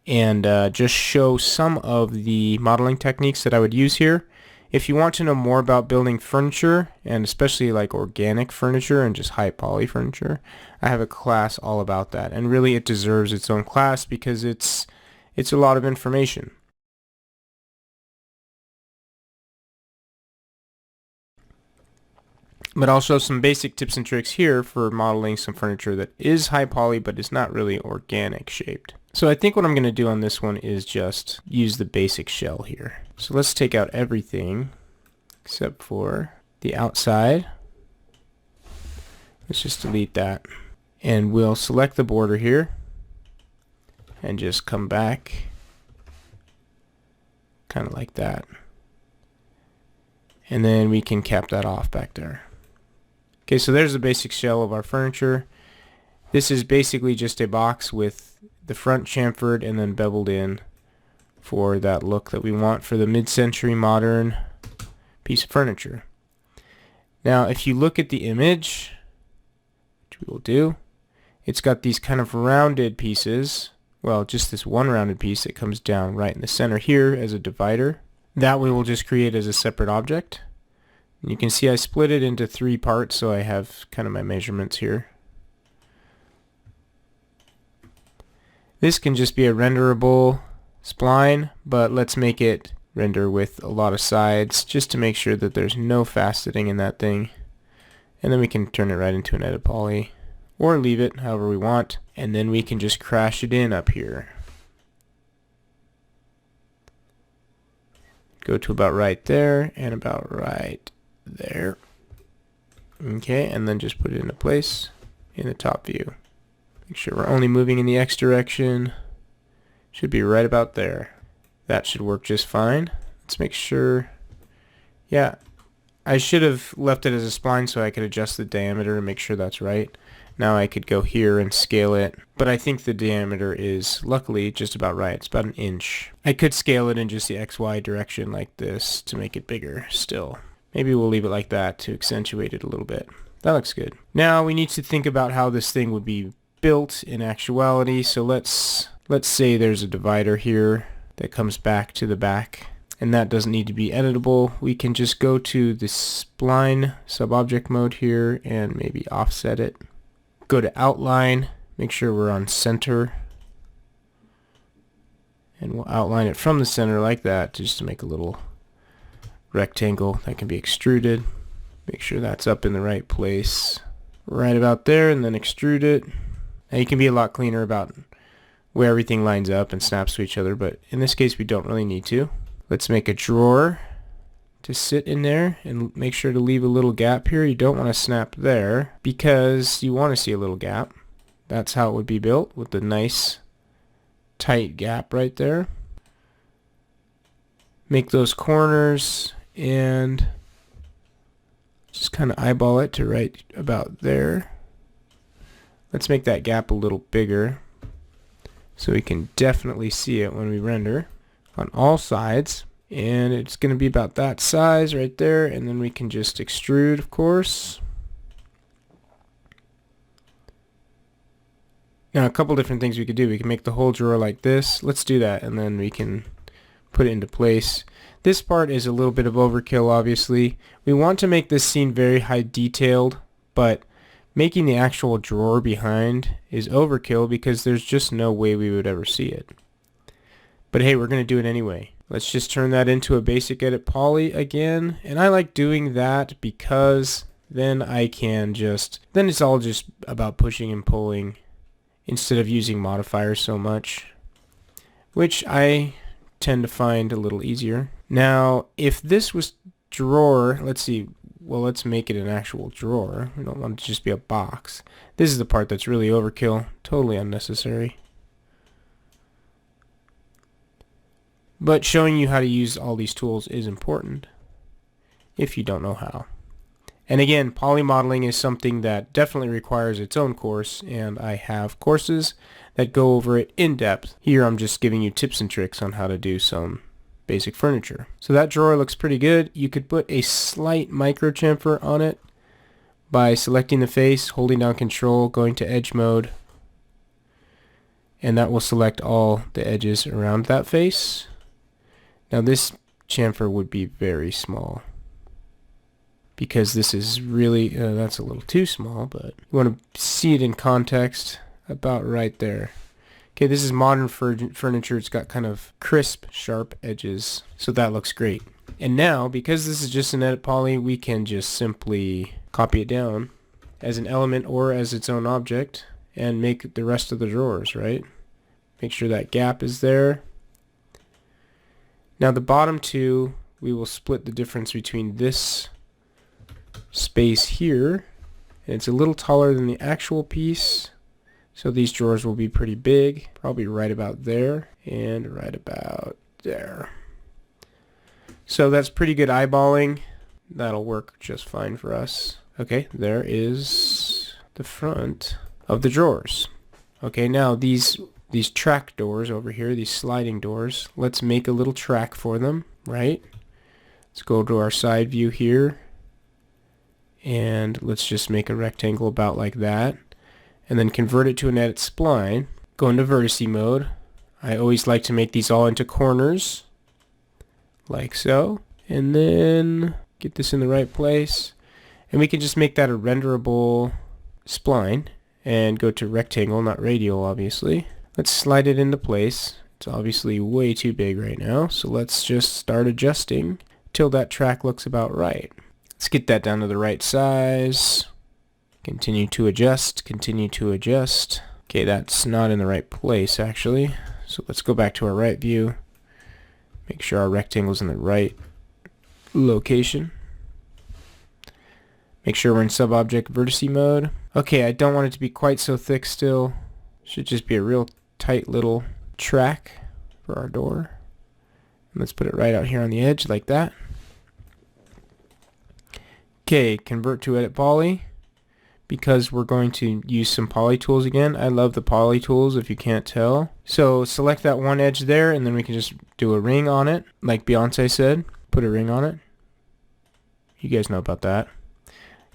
and just show some of the modeling techniques that I would use here. If you want to know more about building furniture, and especially like organic furniture and just high poly furniture, I have a class all about that, and really it deserves its own class because it's a lot of information. But I'll show some basic tips and tricks here for modeling some furniture that is high poly but is not really organic shaped. So I think what I'm going to do on this one is just use the basic shell here. So let's take out everything except for the outside. Let's just delete that. And we'll select the border here and just come back kind of like that. And then we can cap that off back there. Okay, so there's the basic shell of our furniture. This is basically just a box with the front chamfered and then beveled in for that look that we want for the mid-century modern piece of furniture. Now if you look at the image, which we will do, it's got these kind of rounded pieces. Well, just this one rounded piece that comes down right in the center here as a divider. That we will just create as a separate object. And you can see I split it into 3 parts, so I have kind of my measurements here. This can just be a renderable spline, but let's make it render with a lot of sides just to make sure that there's no faceting in that thing. And then we can turn it right into an edit poly, or leave it however we want, and then we can just crash it in up here. Go to about right there and about right there. Okay, and then just put it into place in the top view. Make sure we're only moving in the X direction. Should be right about there. That should work just fine. Let's make sure. Yeah, I should have left it as a spline so I could adjust the diameter and make sure that's right. Now I could go here and scale it, but I think the diameter is luckily just about right. It's about 1 inch. I could scale it in just the XY direction like this to make it bigger still. Maybe we'll leave it like that to accentuate it a little bit. That looks good. Now we need to think about how this thing would be built in actuality. So let's say there's a divider here that comes back to the back, and that doesn't need to be editable. We can just go to the spline subobject mode here and maybe offset it. Go to outline, make sure we're on center, and we'll outline it from the center like that just to make a little rectangle that can be extruded. Make sure that's up in the right place right about there, and then extrude it. Now you can be a lot cleaner about where everything lines up and snaps to each other, but in this case we don't really need to. Let's make a drawer to sit in there and make sure to leave a little gap here. You don't want to snap there because you want to see a little gap. That's how it would be built, with the nice tight gap right there. Make those corners and just kind of eyeball it to right about there. Let's make that gap a little bigger so we can definitely see it when we render on all sides. And it's going to be about that size right there, and then we can just extrude, of course. Now a couple different things we could do. We can make the whole drawer like this. Let's do that, and then we can put it into place. This part is a little bit of overkill, obviously. We want to make this scene very high detailed, but making the actual drawer behind is overkill because there's just no way we would ever see it. But hey, we're going to do it anyway. Let's just turn that into a basic edit poly again. And I like doing that because then I can then it's all just about pushing and pulling instead of using modifiers so much, which I tend to find a little easier. Now, if this was drawer, let's see, well, let's make it an actual drawer. We don't want it to just be a box. This is the part that's really overkill, totally unnecessary. But showing you how to use all these tools is important if you don't know how. And again, polymodeling is something that definitely requires its own course, and I have courses that go over it in depth. Here I'm just giving you tips and tricks on how to do some basic furniture. So that drawer looks pretty good. You could put a slight micro chamfer on it by selecting the face, holding down Control, going to edge mode, and that will select all the edges around that face. Now this chamfer would be very small because this is really, that's a little too small, but you want to see it in context about right there. Okay, this is modern furniture. It's got kind of crisp, sharp edges, so that looks great. And now, because this is just an edit poly, we can just simply copy it down as an element or as its own object and make the rest of the drawers, right? Make sure that gap is there. Now the bottom two, we will split the difference between this space here, and it's a little taller than the actual piece, so these drawers will be pretty big, probably right about there and right about there. So that's pretty good eyeballing. That'll work just fine for us. Okay, there is the front of the drawers. Okay, now these these track doors over here, these sliding doors. Let's make a little track for them, right? Let's go to our side view here, and let's just make a rectangle about like that, and then convert it to an edit spline. Go into vertice mode. I always like to make these all into corners, like so, and then get this in the right place, and we can just make that a renderable spline, and go to rectangle, not radial, obviously. Let's slide it into place. It's obviously way too big right now, so let's just start adjusting till that track looks about right. Let's get that down to the right size. Continue to adjust, continue to adjust. Okay, that's not in the right place actually. So let's go back to our right view. Make sure our rectangle's in the right location. Make sure we're in subobject vertice mode. Okay, I don't want it to be quite so thick still. Should just be a real tight little track for our door. And let's put it right out here on the edge like that. Okay, convert to edit poly, because we're going to use some poly tools again. I love the poly tools if you can't tell. So select that one edge there, and then we can just do a ring on it, like Beyonce said. Put a ring on it. You guys know about that.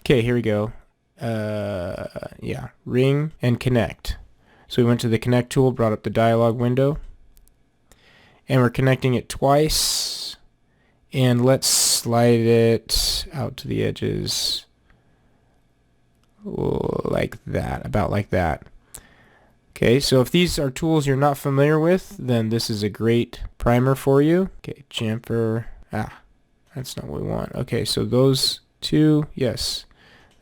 Okay, here we go. Yeah, ring and connect. So we went to the connect tool, brought up the dialog window, and we're connecting it twice, and let's slide it out to the edges like that, about like that. Okay, so if these are tools you're not familiar with, then this is a great primer for you. Okay, chamfer, that's not what we want. Okay, so those two, yes,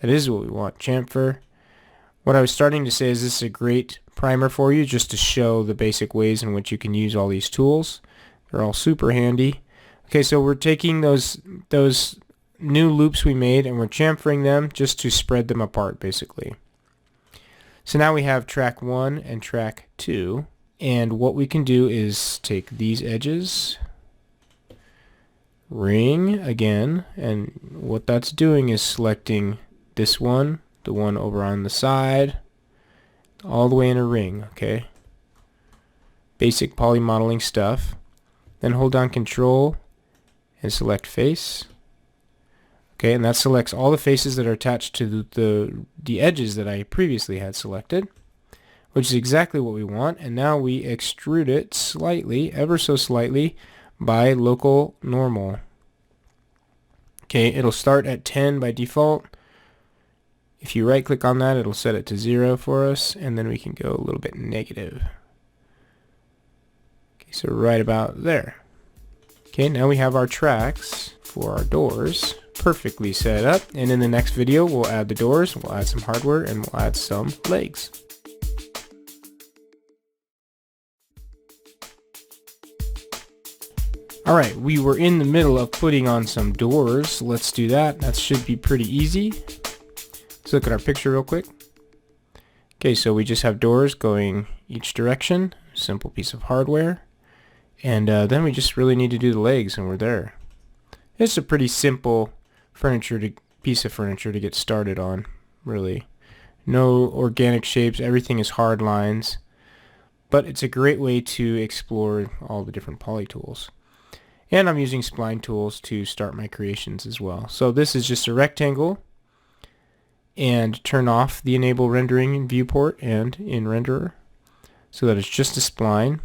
that is what we want, chamfer. What I was starting to say is this is a great primer for you, just to show the basic ways in which you can use all these tools. They're all super handy. Okay, so we're taking those new loops we made and we're chamfering them just to spread them apart, basically. So now we have track 1 and track 2, and what we can do is take these edges, ring again, and what that's doing is selecting this one, the one over on the side, all the way in a ring, okay? Basic poly modeling stuff. Then hold down Control and select face. Okay, and that selects all the faces that are attached to the edges that I previously had selected, which is exactly what we want. And now we extrude it slightly, ever so slightly, by local normal. Okay, it'll start at 10 by default. If you right click on that, it'll set it to 0 for us, and then we can go a little bit negative. Okay, so right about there. Okay, now we have our tracks for our doors perfectly set up, and in the next video we'll add the doors, we'll add some hardware, and we'll add some legs. Alright, we were in the middle of putting on some doors. Let's do that. That should be pretty easy. Let's look at our picture real quick. Okay, so we just have doors going each direction, simple piece of hardware, and then we just really need to do the legs and we're there. It's a pretty simple piece of furniture to get started on, really. No organic shapes, everything is hard lines, but it's a great way to explore all the different poly tools. And I'm using spline tools to start my creations as well. So this is just a rectangle, and turn off the enable rendering in viewport and in renderer so that it's just a spline.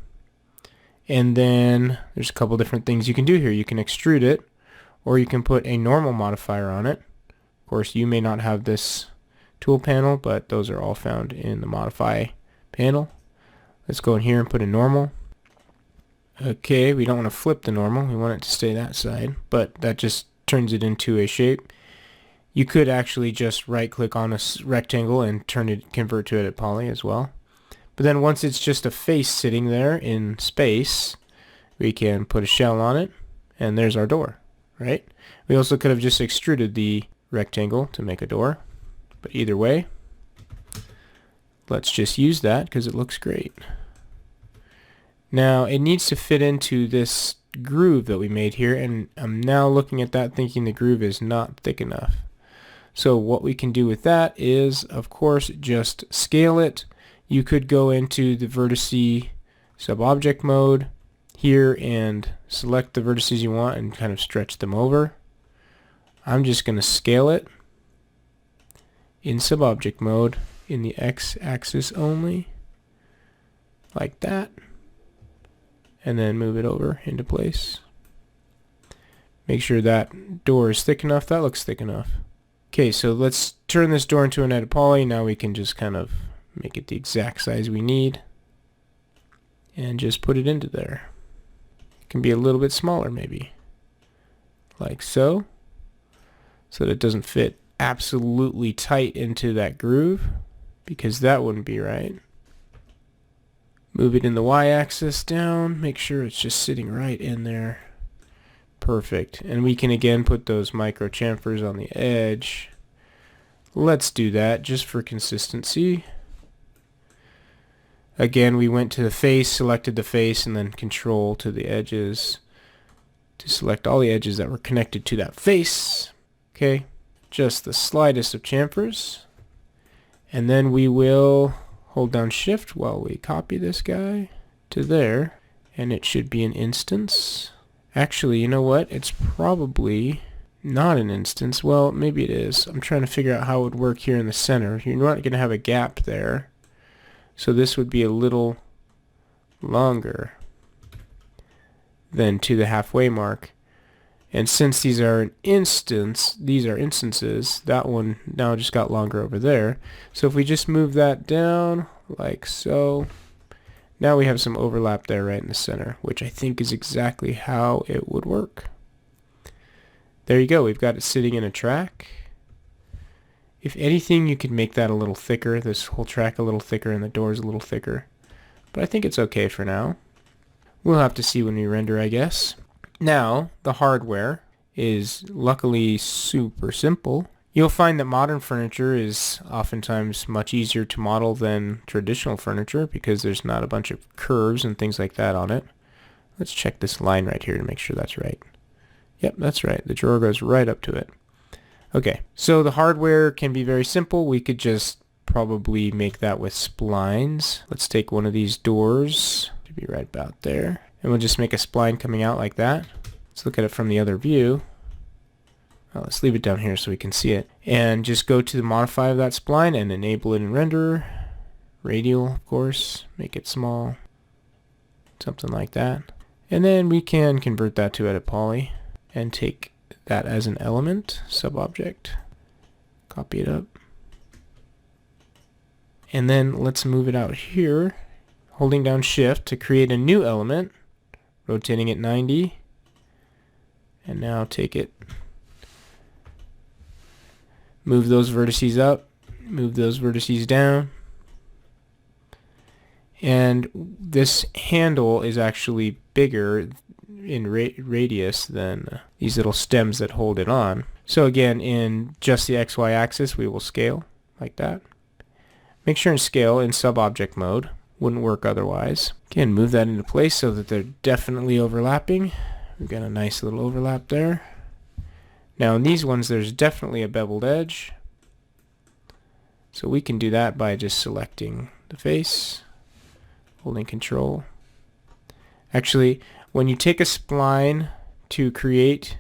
And then there's a couple different things you can do here. You can extrude it, or you can put a normal modifier on it. Of course, you may not have this tool panel, but those are all found in the modify panel. Let's go in here and put a normal. Okay, we don't want to flip the normal, we want it to stay that side, but that just turns it into a shape. You could actually just right click on a rectangle and convert to edit poly as well. But then once it's just a face sitting there in space, we can put a shell on it, and there's our door, right? We also could have just extruded the rectangle to make a door, but either way, let's just use that because it looks great. Now it needs to fit into this groove that we made here, and I'm now looking at that thinking the groove is not thick enough. So what we can do with that is, of course, just scale it. You could go into the vertice sub-object mode here and select the vertices you want and kind of stretch them over. I'm just going to scale it in sub-object mode in the x-axis only, like that, and then move it over into place. Make sure that door is thick enough. That looks thick enough. Okay, so let's turn this door into an edit poly. Now we can just kind of make it the exact size we need and just put it into there. It can be a little bit smaller maybe, like so that it doesn't fit absolutely tight into that groove, because that wouldn't be right. Move it in the y-axis down, make sure it's just sitting right in there. Perfect. And we can again put those micro chamfers on the edge. Let's do that just for consistency. Again, we went to the face, selected the face, and then control to the edges to select all the edges that were connected to that face. Okay, just the slightest of chamfers. And then we will hold down shift while we copy this guy to there, and it should be an instance. Actually, you know what? It's probably not an instance. Well, maybe it is. I'm trying to figure out how it would work here in the center. You're not going to have a gap there. So this would be a little longer than to the halfway mark. And since these are an instance, these are instances, that one now just got longer over there. So if we just move that down like so, now we have some overlap there right in the center, which I think is exactly how it would work. There you go. We've got it sitting in a track. If anything, you could make that a little thicker, this whole track a little thicker, and the doors a little thicker. But I think it's okay for now. We'll have to see when we render, I guess. Now, the hardware is luckily super simple. You'll find that modern furniture is oftentimes much easier to model than traditional furniture because there's not a bunch of curves and things like that on it. Let's check this line right here to make sure that's right. Yep, that's right. The drawer goes right up to it. Okay, so the hardware can be very simple. We could just probably make that with splines. Let's take one of these doors to be right about there. And we'll just make a spline coming out like that. Let's look at it from the other view. Well, let's leave it down here so we can see it. And just go to the modify of that spline and enable it in render. Radial, of course. Make it small. Something like that. And then we can convert that to edit poly and take that as an element, sub-object. Copy it up. And then let's move it out here, holding down shift to create a new element, rotating it 90. And now take it, move those vertices up, move those vertices down. And this handle is actually bigger in radius than these little stems that hold it on. So again, in just the XY axis, we will scale like that. Make sure and scale in sub-object mode. Wouldn't work otherwise. Again, move that into place so that they're definitely overlapping. We've got a nice little overlap there. Now in these ones, there's definitely a beveled edge. So we can do that by just selecting the face, holding control. Actually, when you take a spline to create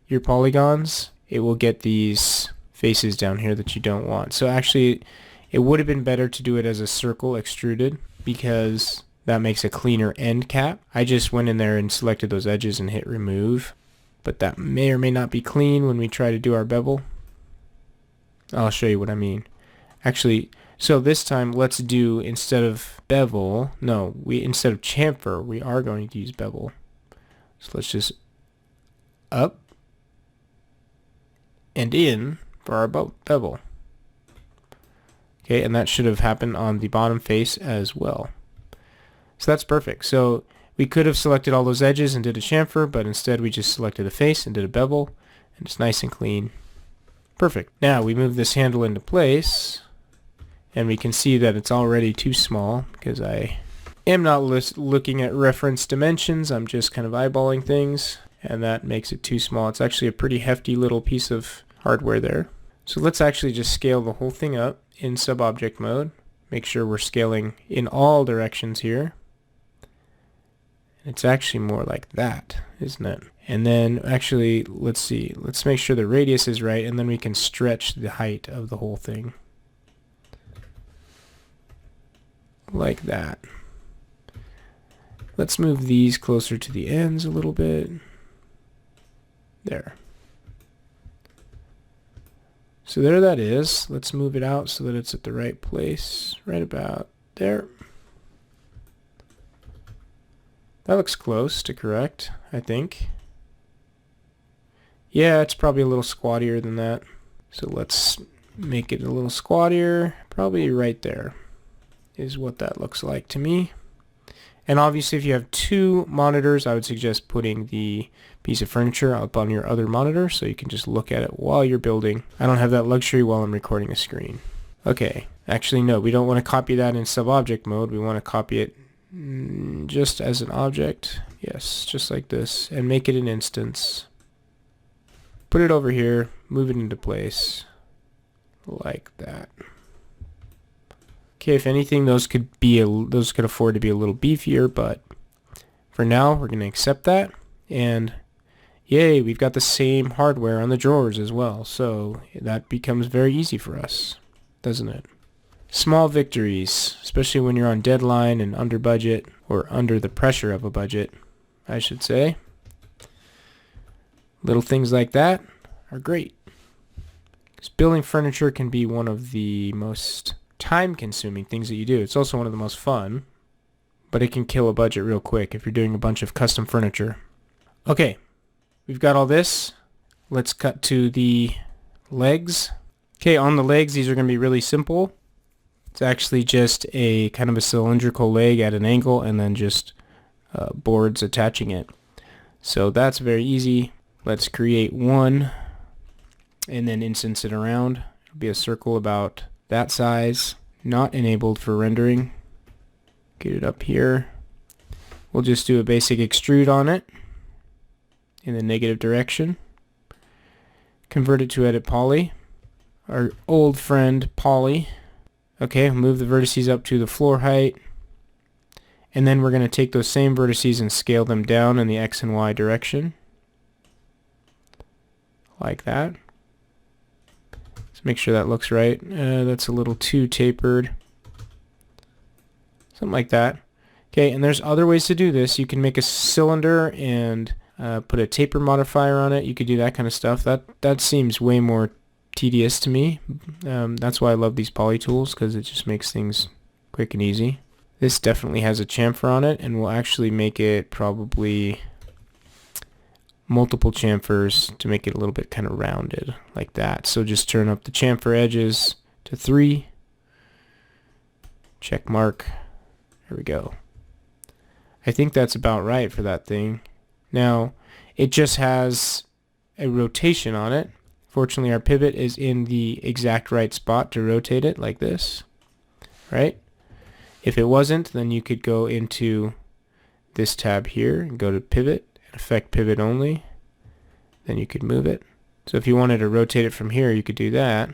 your polygons, it will get these faces down here that you don't want. So actually, it would have been better to do it as a circle extruded because that makes a cleaner end cap. I just went in there and selected those edges and hit remove, but that may or may not be clean when we try to do our bevel. I'll show you what I mean. Actually, so this time let's do, instead of bevel, no, instead of chamfer, we are going to use bevel. So let's just up and in for our bevel. Okay, and that should have happened on the bottom face as well. So that's perfect. So we could have selected all those edges and did a chamfer, but instead we just selected a face and did a bevel, and it's nice and clean. Perfect. Now we move this handle into place, and we can see that it's already too small because I am not looking at reference dimensions. I'm just kind of eyeballing things, and that makes it too small. It's actually a pretty hefty little piece of hardware there. So let's actually just scale the whole thing up in sub-object mode. Make sure we're scaling in all directions here. It's actually more like that, isn't it? And then actually, let's see. Let's make sure the radius is right, and then we can stretch the height of the whole thing. Like that. Let's move these closer to the ends a little bit. There. So there that is. Let's move it out so that it's at the right place. Right about there. That looks close to correct, I think. Yeah, it's probably a little squattier than that. So let's make it a little squattier. Probably right there is what that looks like to me. And obviously if you have two monitors, I would suggest putting the piece of furniture up on your other monitor so you can just look at it while you're building. I don't have that luxury while I'm recording a screen. Okay, actually no, we don't want to copy that in sub-object mode. We want to copy it just as an object. Yes, just like this, and make it an instance. Put it over here, move it into place like that. Okay, if anything, those could afford to be a little beefier, but for now, we're going to accept that. And yay, we've got the same hardware on the drawers as well, so that becomes very easy for us, doesn't it? Small victories, especially when you're on deadline and under budget, or under the pressure of a budget, I should say. Little things like that are great. Because building furniture can be one of the most time-consuming things that you do. It's also one of the most fun, but it can kill a budget real quick if you're doing a bunch of custom furniture. Okay, we've got all this. Let's cut to the legs. Okay, on the legs, these are going to be really simple. It's actually just a kind of a cylindrical leg at an angle and then just boards attaching it. So that's very easy. Let's create one and then instance it around. It'll be a circle about that size, not enabled for rendering. Get it up here. We'll just do a basic extrude on it in the negative direction. Convert it to edit poly. Our old friend poly. Okay, move the vertices up to the floor height. And then we're going to take those same vertices and scale them down in the X and Y direction. Like that. Let's make sure that looks right. That's a little too tapered. Something like that. Okay, and there's other ways to do this. You can make a cylinder and put a taper modifier on it. You could do that kind of stuff. That seems way more tedious to me. That's why I love these poly tools, because it just makes things quick and easy. This definitely has a chamfer on it, and we'll actually make it probably multiple chamfers to make it a little bit kind of rounded like that. So just turn up the chamfer edges to 3. Check mark. There we go. I think that's about right for that thing. Now, it just has a rotation on it. Fortunately, our pivot is in the exact right spot to rotate it like this, right? If it wasn't, then you could go into this tab here and go to pivot and affect pivot only. Then you could move it. So if you wanted to rotate it from here, you could do that,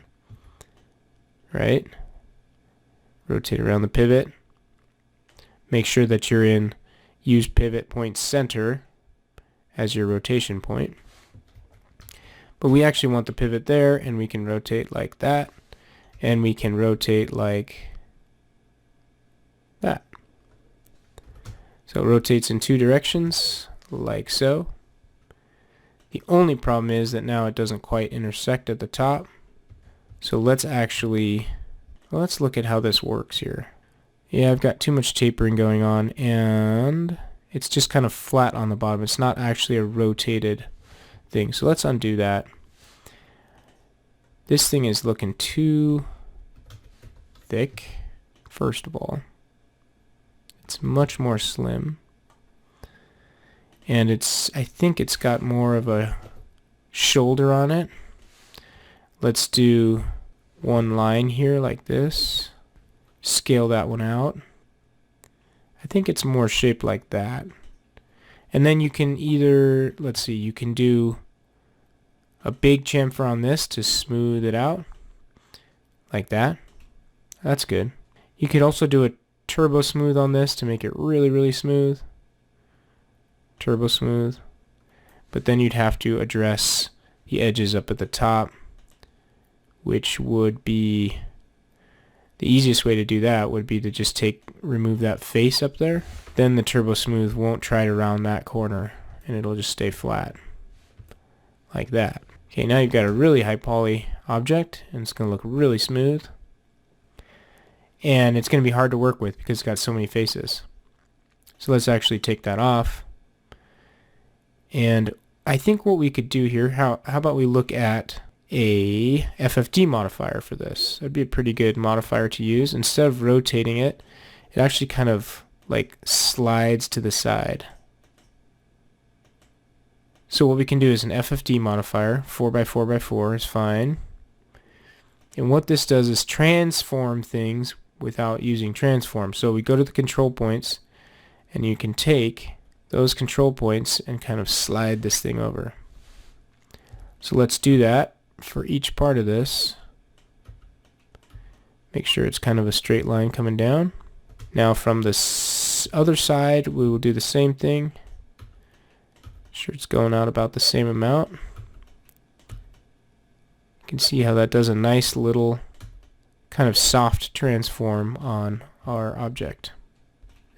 right? Rotate around the pivot. Make sure that you're in use pivot point center as your rotation point. But we actually want the pivot there, and we can rotate like that, and we can rotate like that. So it rotates in 2 directions, like so. The only problem is that now it doesn't quite intersect at the top. So let's actually, well, let's look at how this works here. Yeah, I've got too much tapering going on, and it's just kind of flat on the bottom. It's not actually a rotated thing. So let's undo that. This thing is looking too thick, first of all. It's much more slim. And I think it's got more of a shoulder on it. Let's do one line here like this. Scale that one out. I think it's more shaped like that. And then you can either, let's see, you can do a big chamfer on this to smooth it out. Like that. That's good. You could also do a turbo smooth on this to make it really, really smooth. Turbo smooth. But then you'd have to address the edges up at the top, which would be, the easiest way to do that would be to just remove that face up there. Then the turbo smooth won't try to round that corner, and it'll just stay flat. Like that. Okay, now you've got a really high poly object, and it's going to look really smooth. And it's going to be hard to work with because it's got so many faces. So let's actually take that off. And I think what we could do here, how about we look at a FFD modifier for this. That'd be a pretty good modifier to use. Instead of rotating it, it actually kind of like slides to the side. So what we can do is an FFD modifier, 4x4x4 is fine. And what this does is transform things without using transform. So we go to the control points, and you can take those control points and kind of slide this thing over. So let's do that for each part of this. Make sure it's kind of a straight line coming down. Now from this other side, we will do the same thing. Make sure it's going out about the same amount. You can see how that does a nice little kind of soft transform on our object.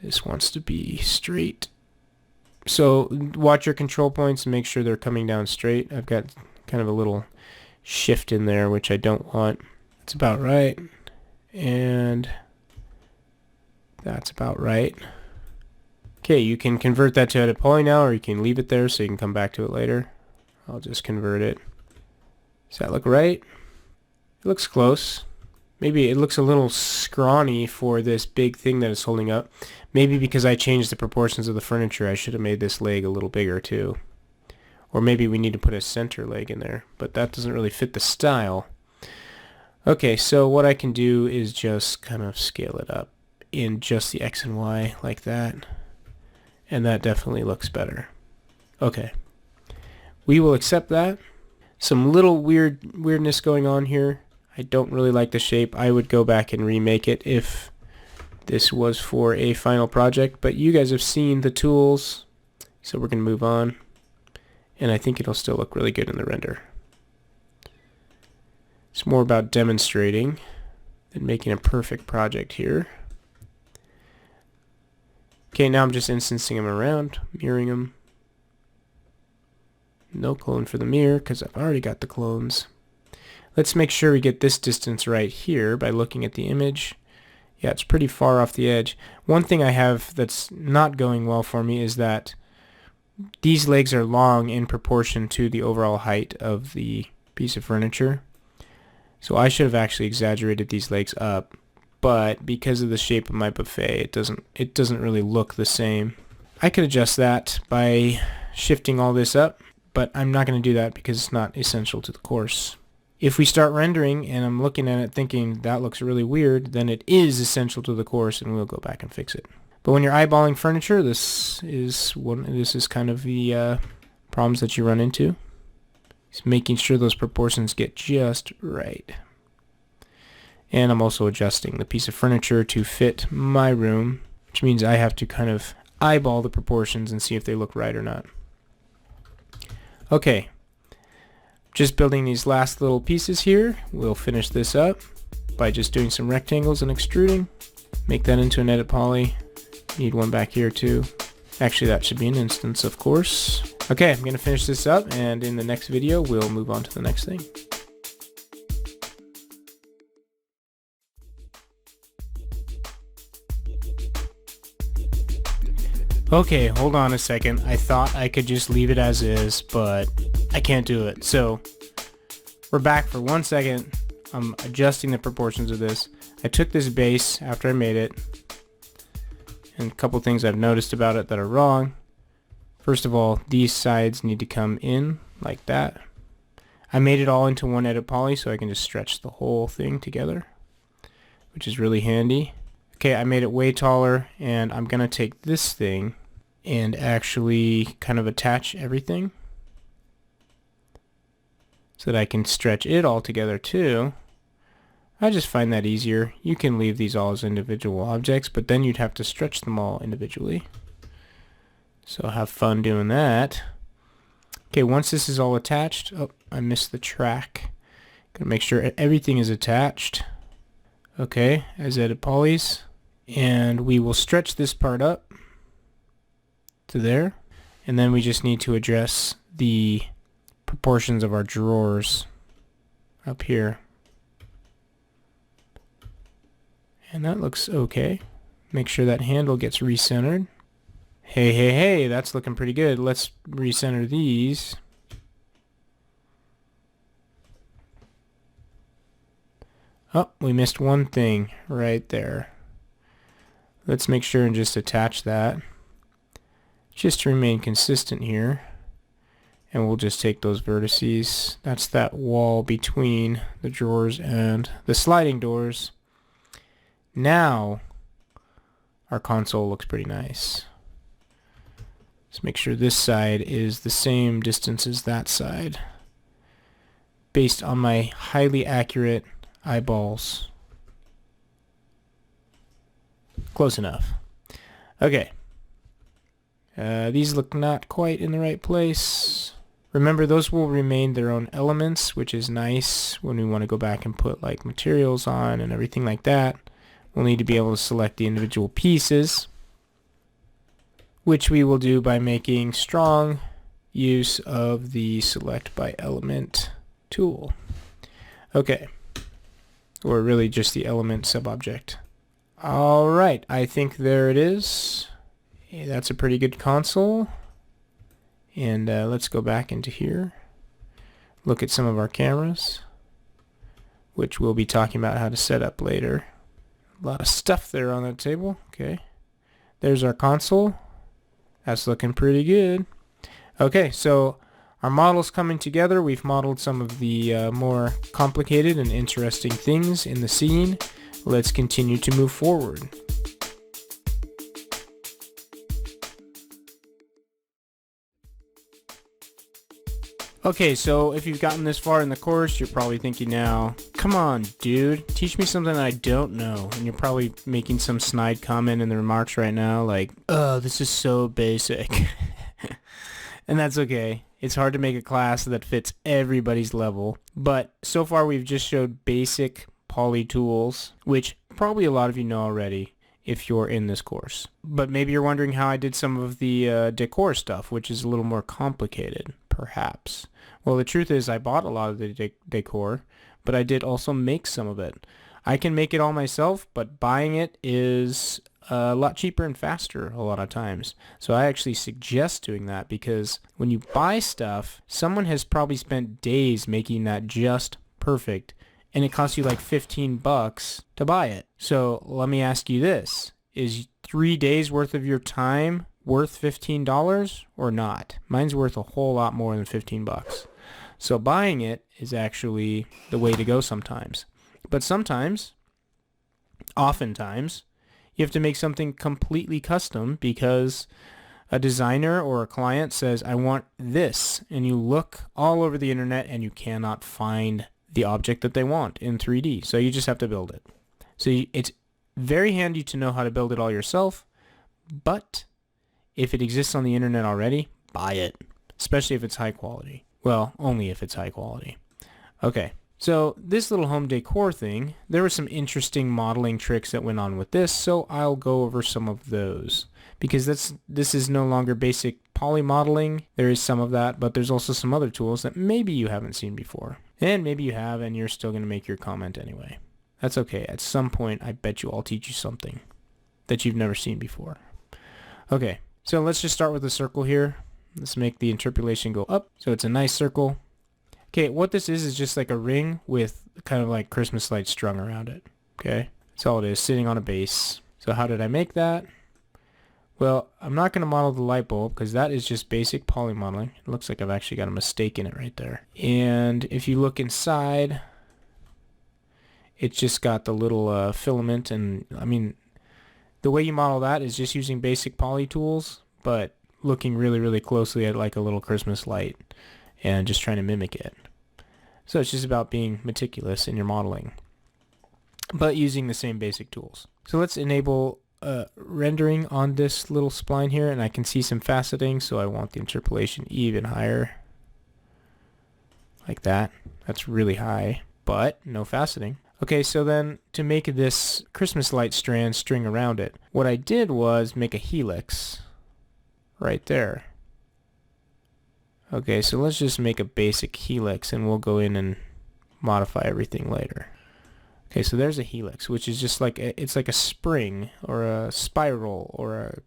This wants to be straight. So watch your control points and make sure they're coming down straight. I've got kind of a little shift in there, which I don't want. That's about right. And that's about right. Okay, you can convert that to edit poly now, or you can leave it there so you can come back to it later. I'll just convert it. Does that look right? It looks close. Maybe it looks a little scrawny for this big thing that it's holding up. Maybe because I changed the proportions of the furniture, I should have made this leg a little bigger too. Or maybe we need to put a center leg in there, but that doesn't really fit the style. Okay, so what I can do is just kind of scale it up in just the X and Y like that. And that definitely looks better. Okay. We will accept that. Some little weirdness going on here. I don't really like the shape. I would go back and remake it if this was for a final project, but you guys have seen the tools, so we're going to move on. And I think it'll still look really good in the render. It's more about demonstrating than making a perfect project here. Okay, now I'm just instancing them around, mirroring them. No clone for the mirror because I've already got the clones. Let's make sure we get this distance right here by looking at the image. Yeah, it's pretty far off the edge. One thing I have that's not going well for me is that these legs are long in proportion to the overall height of the piece of furniture. So I should have actually exaggerated these legs up, but because of the shape of my buffet, it doesn't really look the same. I could adjust that by shifting all this up, but I'm not going to do that because it's not essential to the course. If we start rendering and I'm looking at it thinking that looks really weird, then it is essential to the course and we'll go back and fix it. But when you're eyeballing furniture, this is kind of the problems that you run into. It's making sure those proportions get just right. And I'm also adjusting the piece of furniture to fit my room, which means I have to kind of eyeball the proportions and see if they look right or not. Okay. Just building these last little pieces here. We'll finish this up by just doing some rectangles and extruding. Make that into an edit poly. Need one back here too. Actually, that should be an instance, of course. Okay, I'm going to finish this up, and in the next video, we'll move on to the next thing. Okay, hold on a second. I thought I could just leave it as is, but I can't do it. So we're back for 1 second. I'm adjusting the proportions of this. I took this base after I made it, and a couple things I've noticed about it that are wrong. First of all, these sides need to come in like that. I made it all into one edit poly so I can just stretch the whole thing together, which is really handy. Okay, I made it way taller, and I'm gonna take this thing and actually kind of attach everything so that I can stretch it all together too. I just find that easier. You can leave these all as individual objects, but then you'd have to stretch them all individually. So have fun doing that. Okay, once this is all attached, oh, I missed the track. Gotta make sure everything is attached. Okay, as edit polys. And we will stretch this part up to there. And then we just need to address the proportions of our drawers up here. And that looks okay. Make sure that handle gets recentered. Hey, that's looking pretty good. Let's recenter these. Oh, we missed one thing right there. Let's make sure and just attach that. Just to remain consistent here. And we'll just take those vertices. That's that wall between the drawers and the sliding doors. Now, our console looks pretty nice. Let's make sure this side is the same distance as that side, based on my highly accurate eyeballs. Close enough. Okay. These look not quite in the right place. Remember, those will remain their own elements, which is nice when we want to go back and put like materials on and everything like that. We'll need to be able to select the individual pieces, which we will do by making strong use of the select by element tool. Okay. Or really just the element subobject. Alright, I think there it is. Yeah, that's a pretty good console. And let's go back into here. Look at some of our cameras, which we'll be talking about how to set up later. A lot of stuff there on that table. Okay. There's our console. That's looking pretty good. Okay, so our model's coming together. We've modeled some of the more complicated and interesting things in the scene. Let's continue to move forward. Okay, so if you've gotten this far in the course, you're probably thinking now, come on, dude, teach me something that I don't know. And you're probably making some snide comment in the remarks right now, like, oh, this is so basic. And that's okay. It's hard to make a class that fits everybody's level. But so far we've just showed basic poly tools, which probably a lot of you know already if you're in this course. But maybe you're wondering how I did some of the decor stuff, which is a little more complicated, perhaps. Well, the truth is I bought a lot of the decor, but I did also make some of it. I can make it all myself, but buying it is a lot cheaper and faster a lot of times. So I actually suggest doing that, because when you buy stuff, someone has probably spent days making that just perfect, and it costs you like $15 to buy it. So let me ask you this. Is 3 days worth of your time worth $15 or not? Mine's worth a whole lot more than $15. So buying it is actually the way to go sometimes. But sometimes, oftentimes, you have to make something completely custom because a designer or a client says, I want this. And you look all over the internet and you cannot find the object that they want in 3D. So you just have to build it. So it's very handy to know how to build it all yourself. But if it exists on the internet already, buy it. Especially if it's high quality. Well, only if it's high quality. Okay. So this little home decor thing, there were some interesting modeling tricks that went on with this, so I'll go over some of those. Because this is no longer basic poly modeling. There is some of that, but there's also some other tools that maybe you haven't seen before. And maybe you have, and you're still going to make your comment anyway. That's okay. At some point, I bet you I'll teach you something that you've never seen before. Okay, so let's just start with a circle here. Let's make the interpolation go up, so it's a nice circle. Okay, what this is just like a ring with kind of like Christmas lights strung around it. Okay, that's all it is, sitting on a base. So how did I make that? Well, I'm not going to model the light bulb because that is just basic poly modeling. It looks like I've actually got a mistake in it right there. And if you look inside, it's just got the little filament, and I mean, the way you model that is just using basic poly tools, but looking really, really closely at like a little Christmas light and just trying to mimic it. So it's just about being meticulous in your modeling. but using the same basic tools. So let's enable rendering on this little spline here, and I can see some faceting, so I want the interpolation even higher. Like that. That's really high, but no faceting. Okay, so then to make this Christmas light strand string around it, what I did was make a helix right there. Okay, so let's just make a basic helix and we'll go in and modify everything later. Okay, so there's a helix, which is just like it's like a spring or a spiral or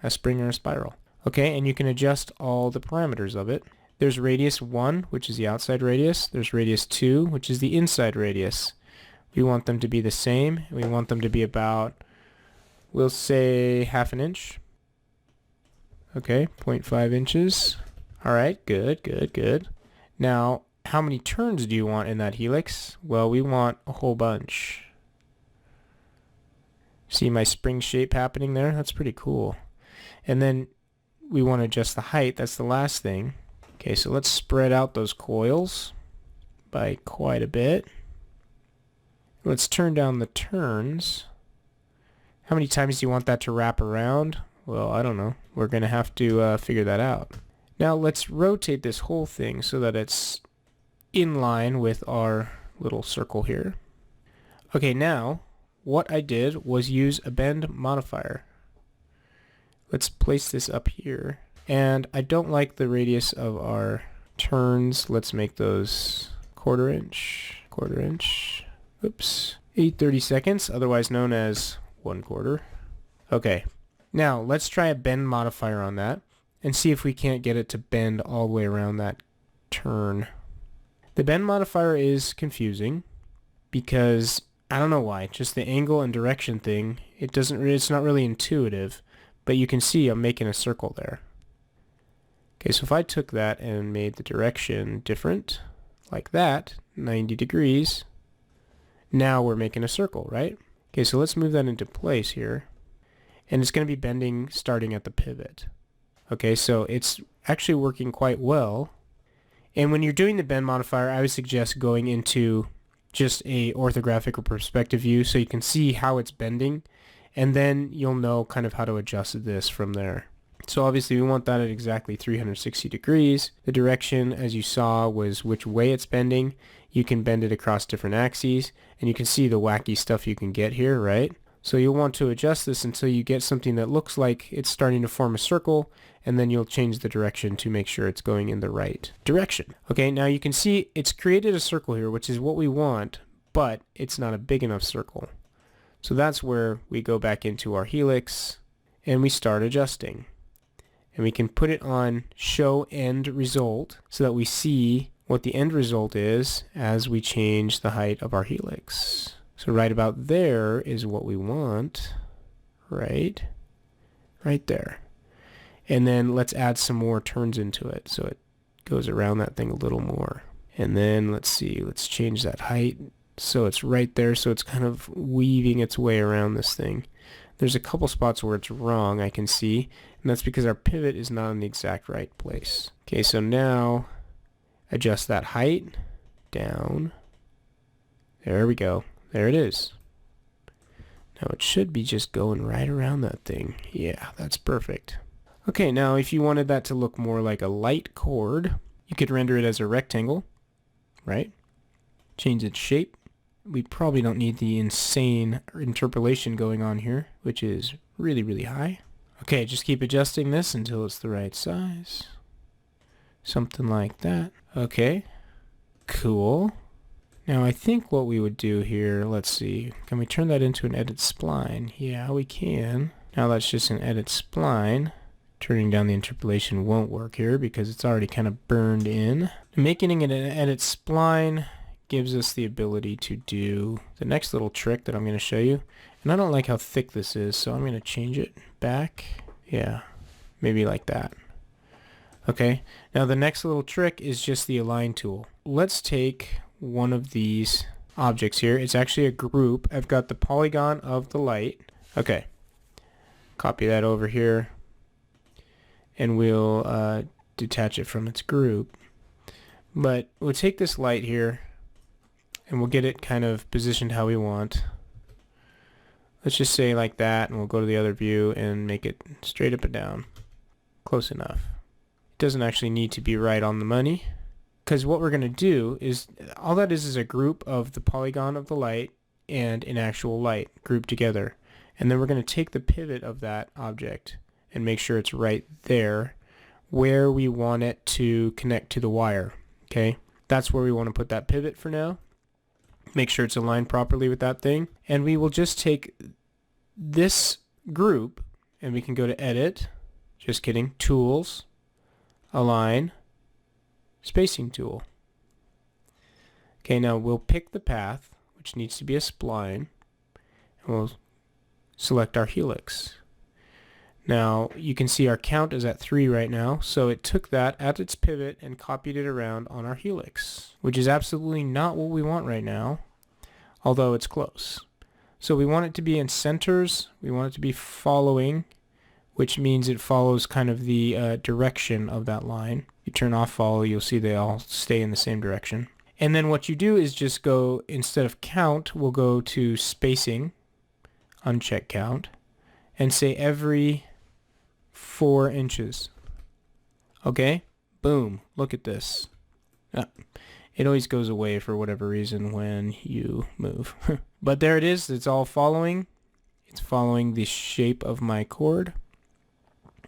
a spring or a spiral. Okay, and you can adjust all the parameters of it. There's radius 1, which is the outside radius. There's radius 2, which is the inside radius. We want them to be the same. We want them to be about, we'll say, ½ an inch. Okay, 0.5 inches. All right, good, good, good. Now, how many turns do you want in that helix? Well, we want a whole bunch. See my spring shape happening there? That's pretty cool. And then we want to adjust the height. That's the last thing. Okay, so let's spread out those coils by quite a bit. Let's turn down the turns. How many times do you want that to wrap around? Well, I don't know. We're going to have to figure that out. Now let's rotate this whole thing so that it's in line with our little circle here. Okay, now what I did was use a bend modifier. Let's place this up here. And I don't like the radius of our turns. Let's make those quarter inch. Oops. 8/32, otherwise known as 1/4. Okay. Now let's try a bend modifier on that and see if we can't get it to bend all the way around that turn. The bend modifier is confusing because I don't know why. Just the angle and direction thing, it's not really intuitive, but you can see I'm making a circle there. Okay, so if I took that and made the direction different, like that, 90 degrees, now we're making a circle, right? Okay, so let's move that into place here. And it's going to be bending starting at the pivot. Okay, so it's actually working quite well. And when you're doing the bend modifier, I would suggest going into just a orthographic or perspective view so you can see how it's bending, and then you'll know kind of how to adjust this from there. So obviously we want that at exactly 360 degrees. The direction, as you saw, was which way it's bending. You can bend it across different axes, and you can see the wacky stuff you can get here, right? So you'll want to adjust this until you get something that looks like it's starting to form a circle, and then you'll change the direction to make sure it's going in the right direction. Okay, now you can see it's created a circle here, which is what we want, but it's not a big enough circle. So that's where we go back into our helix, and we start adjusting. And we can put it on show end result so that we see what the end result is as we change the height of our helix. So right about there is what we want, right there. And then let's add some more turns into it so it goes around that thing a little more. And then let's see, let's change that height so it's right there, so it's kind of weaving its way around this thing. There's a couple spots where it's wrong, I can see, and that's because our pivot is not in the exact right place. Okay, so now adjust that height down. There we go. There it is. Now it should be just going right around that thing. Yeah, that's perfect. Okay, now if you wanted that to look more like a light cord, you could render it as a rectangle, right? Change its shape. We probably don't need the insane interpolation going on here, which is really, really high. Okay, just keep adjusting this until it's the right size. Something like that. Okay, cool. Now I think what we would do here, let's see, can we turn that into an edit spline? Yeah, we can. Now that's just an edit spline. Turning down the interpolation won't work here because it's already kind of burned in. Making it an edit spline gives us the ability to do the next little trick that I'm going to show you. And I don't like how thick this is, so I'm going to change it back. Yeah, maybe like that. Okay, now the next little trick is just the align tool. Let's take one of these objects here. It's actually a group. I've got the polygon of the light. Okay, copy that over here, and we'll detach it from its group. But we'll take this light here, and we'll get it kind of positioned how we want. Let's just say like that, and we'll go to the other view and make it straight up and down. Close enough. It doesn't actually need to be right on the money, because what we're going to do is, all that is a group of the polygon of the light and an actual light grouped together. And then we're going to take the pivot of that object and make sure it's right there where we want it to connect to the wire. Okay, that's where we want to put that pivot for now. Make sure it's aligned properly with that thing. And we will just take this group and we can go to Edit, just kidding, Tools, Align, Spacing Tool. Okay, now we'll pick the path, which needs to be a spline, and we'll select our helix. Now you can see our count is at 3 right now, so it took that at its pivot and copied it around on our helix, which is absolutely not what we want right now, although it's close. So we want it to be in centers, we want it to be following, which means it follows kind of the direction of that line. You turn off follow, you'll see they all stay in the same direction. And then what you do is just go, instead of count, we'll go to spacing, uncheck count, and say every 4 inches. Okay? Boom. Look at this. It always goes away for whatever reason when you move. But there it is. It's all following. It's following the shape of my chord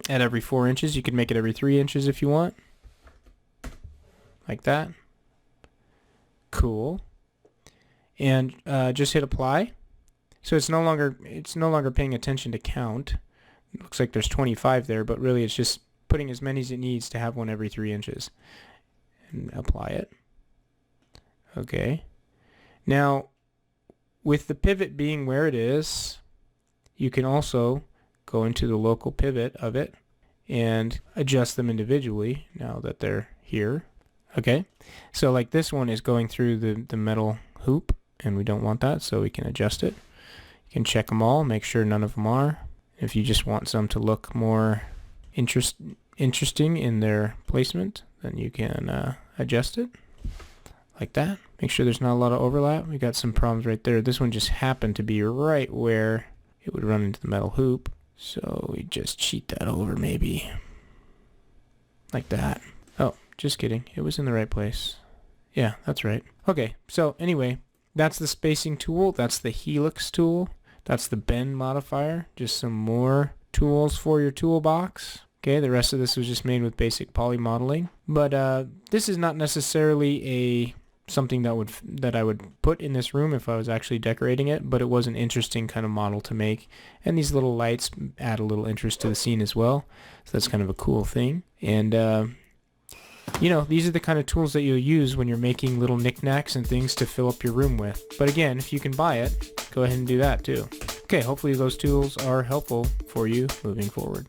at every 4 inches. You can make it every 3 inches if you want. Like that. Cool. And just hit apply. So it's no longer paying attention to count. It looks like there's 25 there, but really it's just putting as many as it needs to have one every 3 inches. And apply it. Okay. Now, with the pivot being where it is, you can also go into the local pivot of it and adjust them individually now that they're here. Okay. So like this one is going through the metal hoop, and we don't want that, so we can adjust it. You can check them all, make sure none of them are. If you just want some to look more interesting in their placement, then you can adjust it like that. Make sure there's not a lot of overlap. We got some problems right there. This one just happened to be right where it would run into the metal hoop, so we just cheat that over maybe like that. Oh, just kidding. It was in the right place. Yeah, that's right. Okay, so anyway, that's the spacing tool. That's the helix tool. That's the bend modifier. Just some more tools for your toolbox. Okay, the rest of this was just made with basic poly modeling. But this is not necessarily something that I would put in this room if I was actually decorating it, but it was an interesting kind of model to make. And these little lights add a little interest to the scene as well. So that's kind of a cool thing. And you know, these are the kind of tools that you'll use when you're making little knickknacks and things to fill up your room with. But again, if you can buy it, go ahead and do that too. Okay, hopefully those tools are helpful for you moving forward.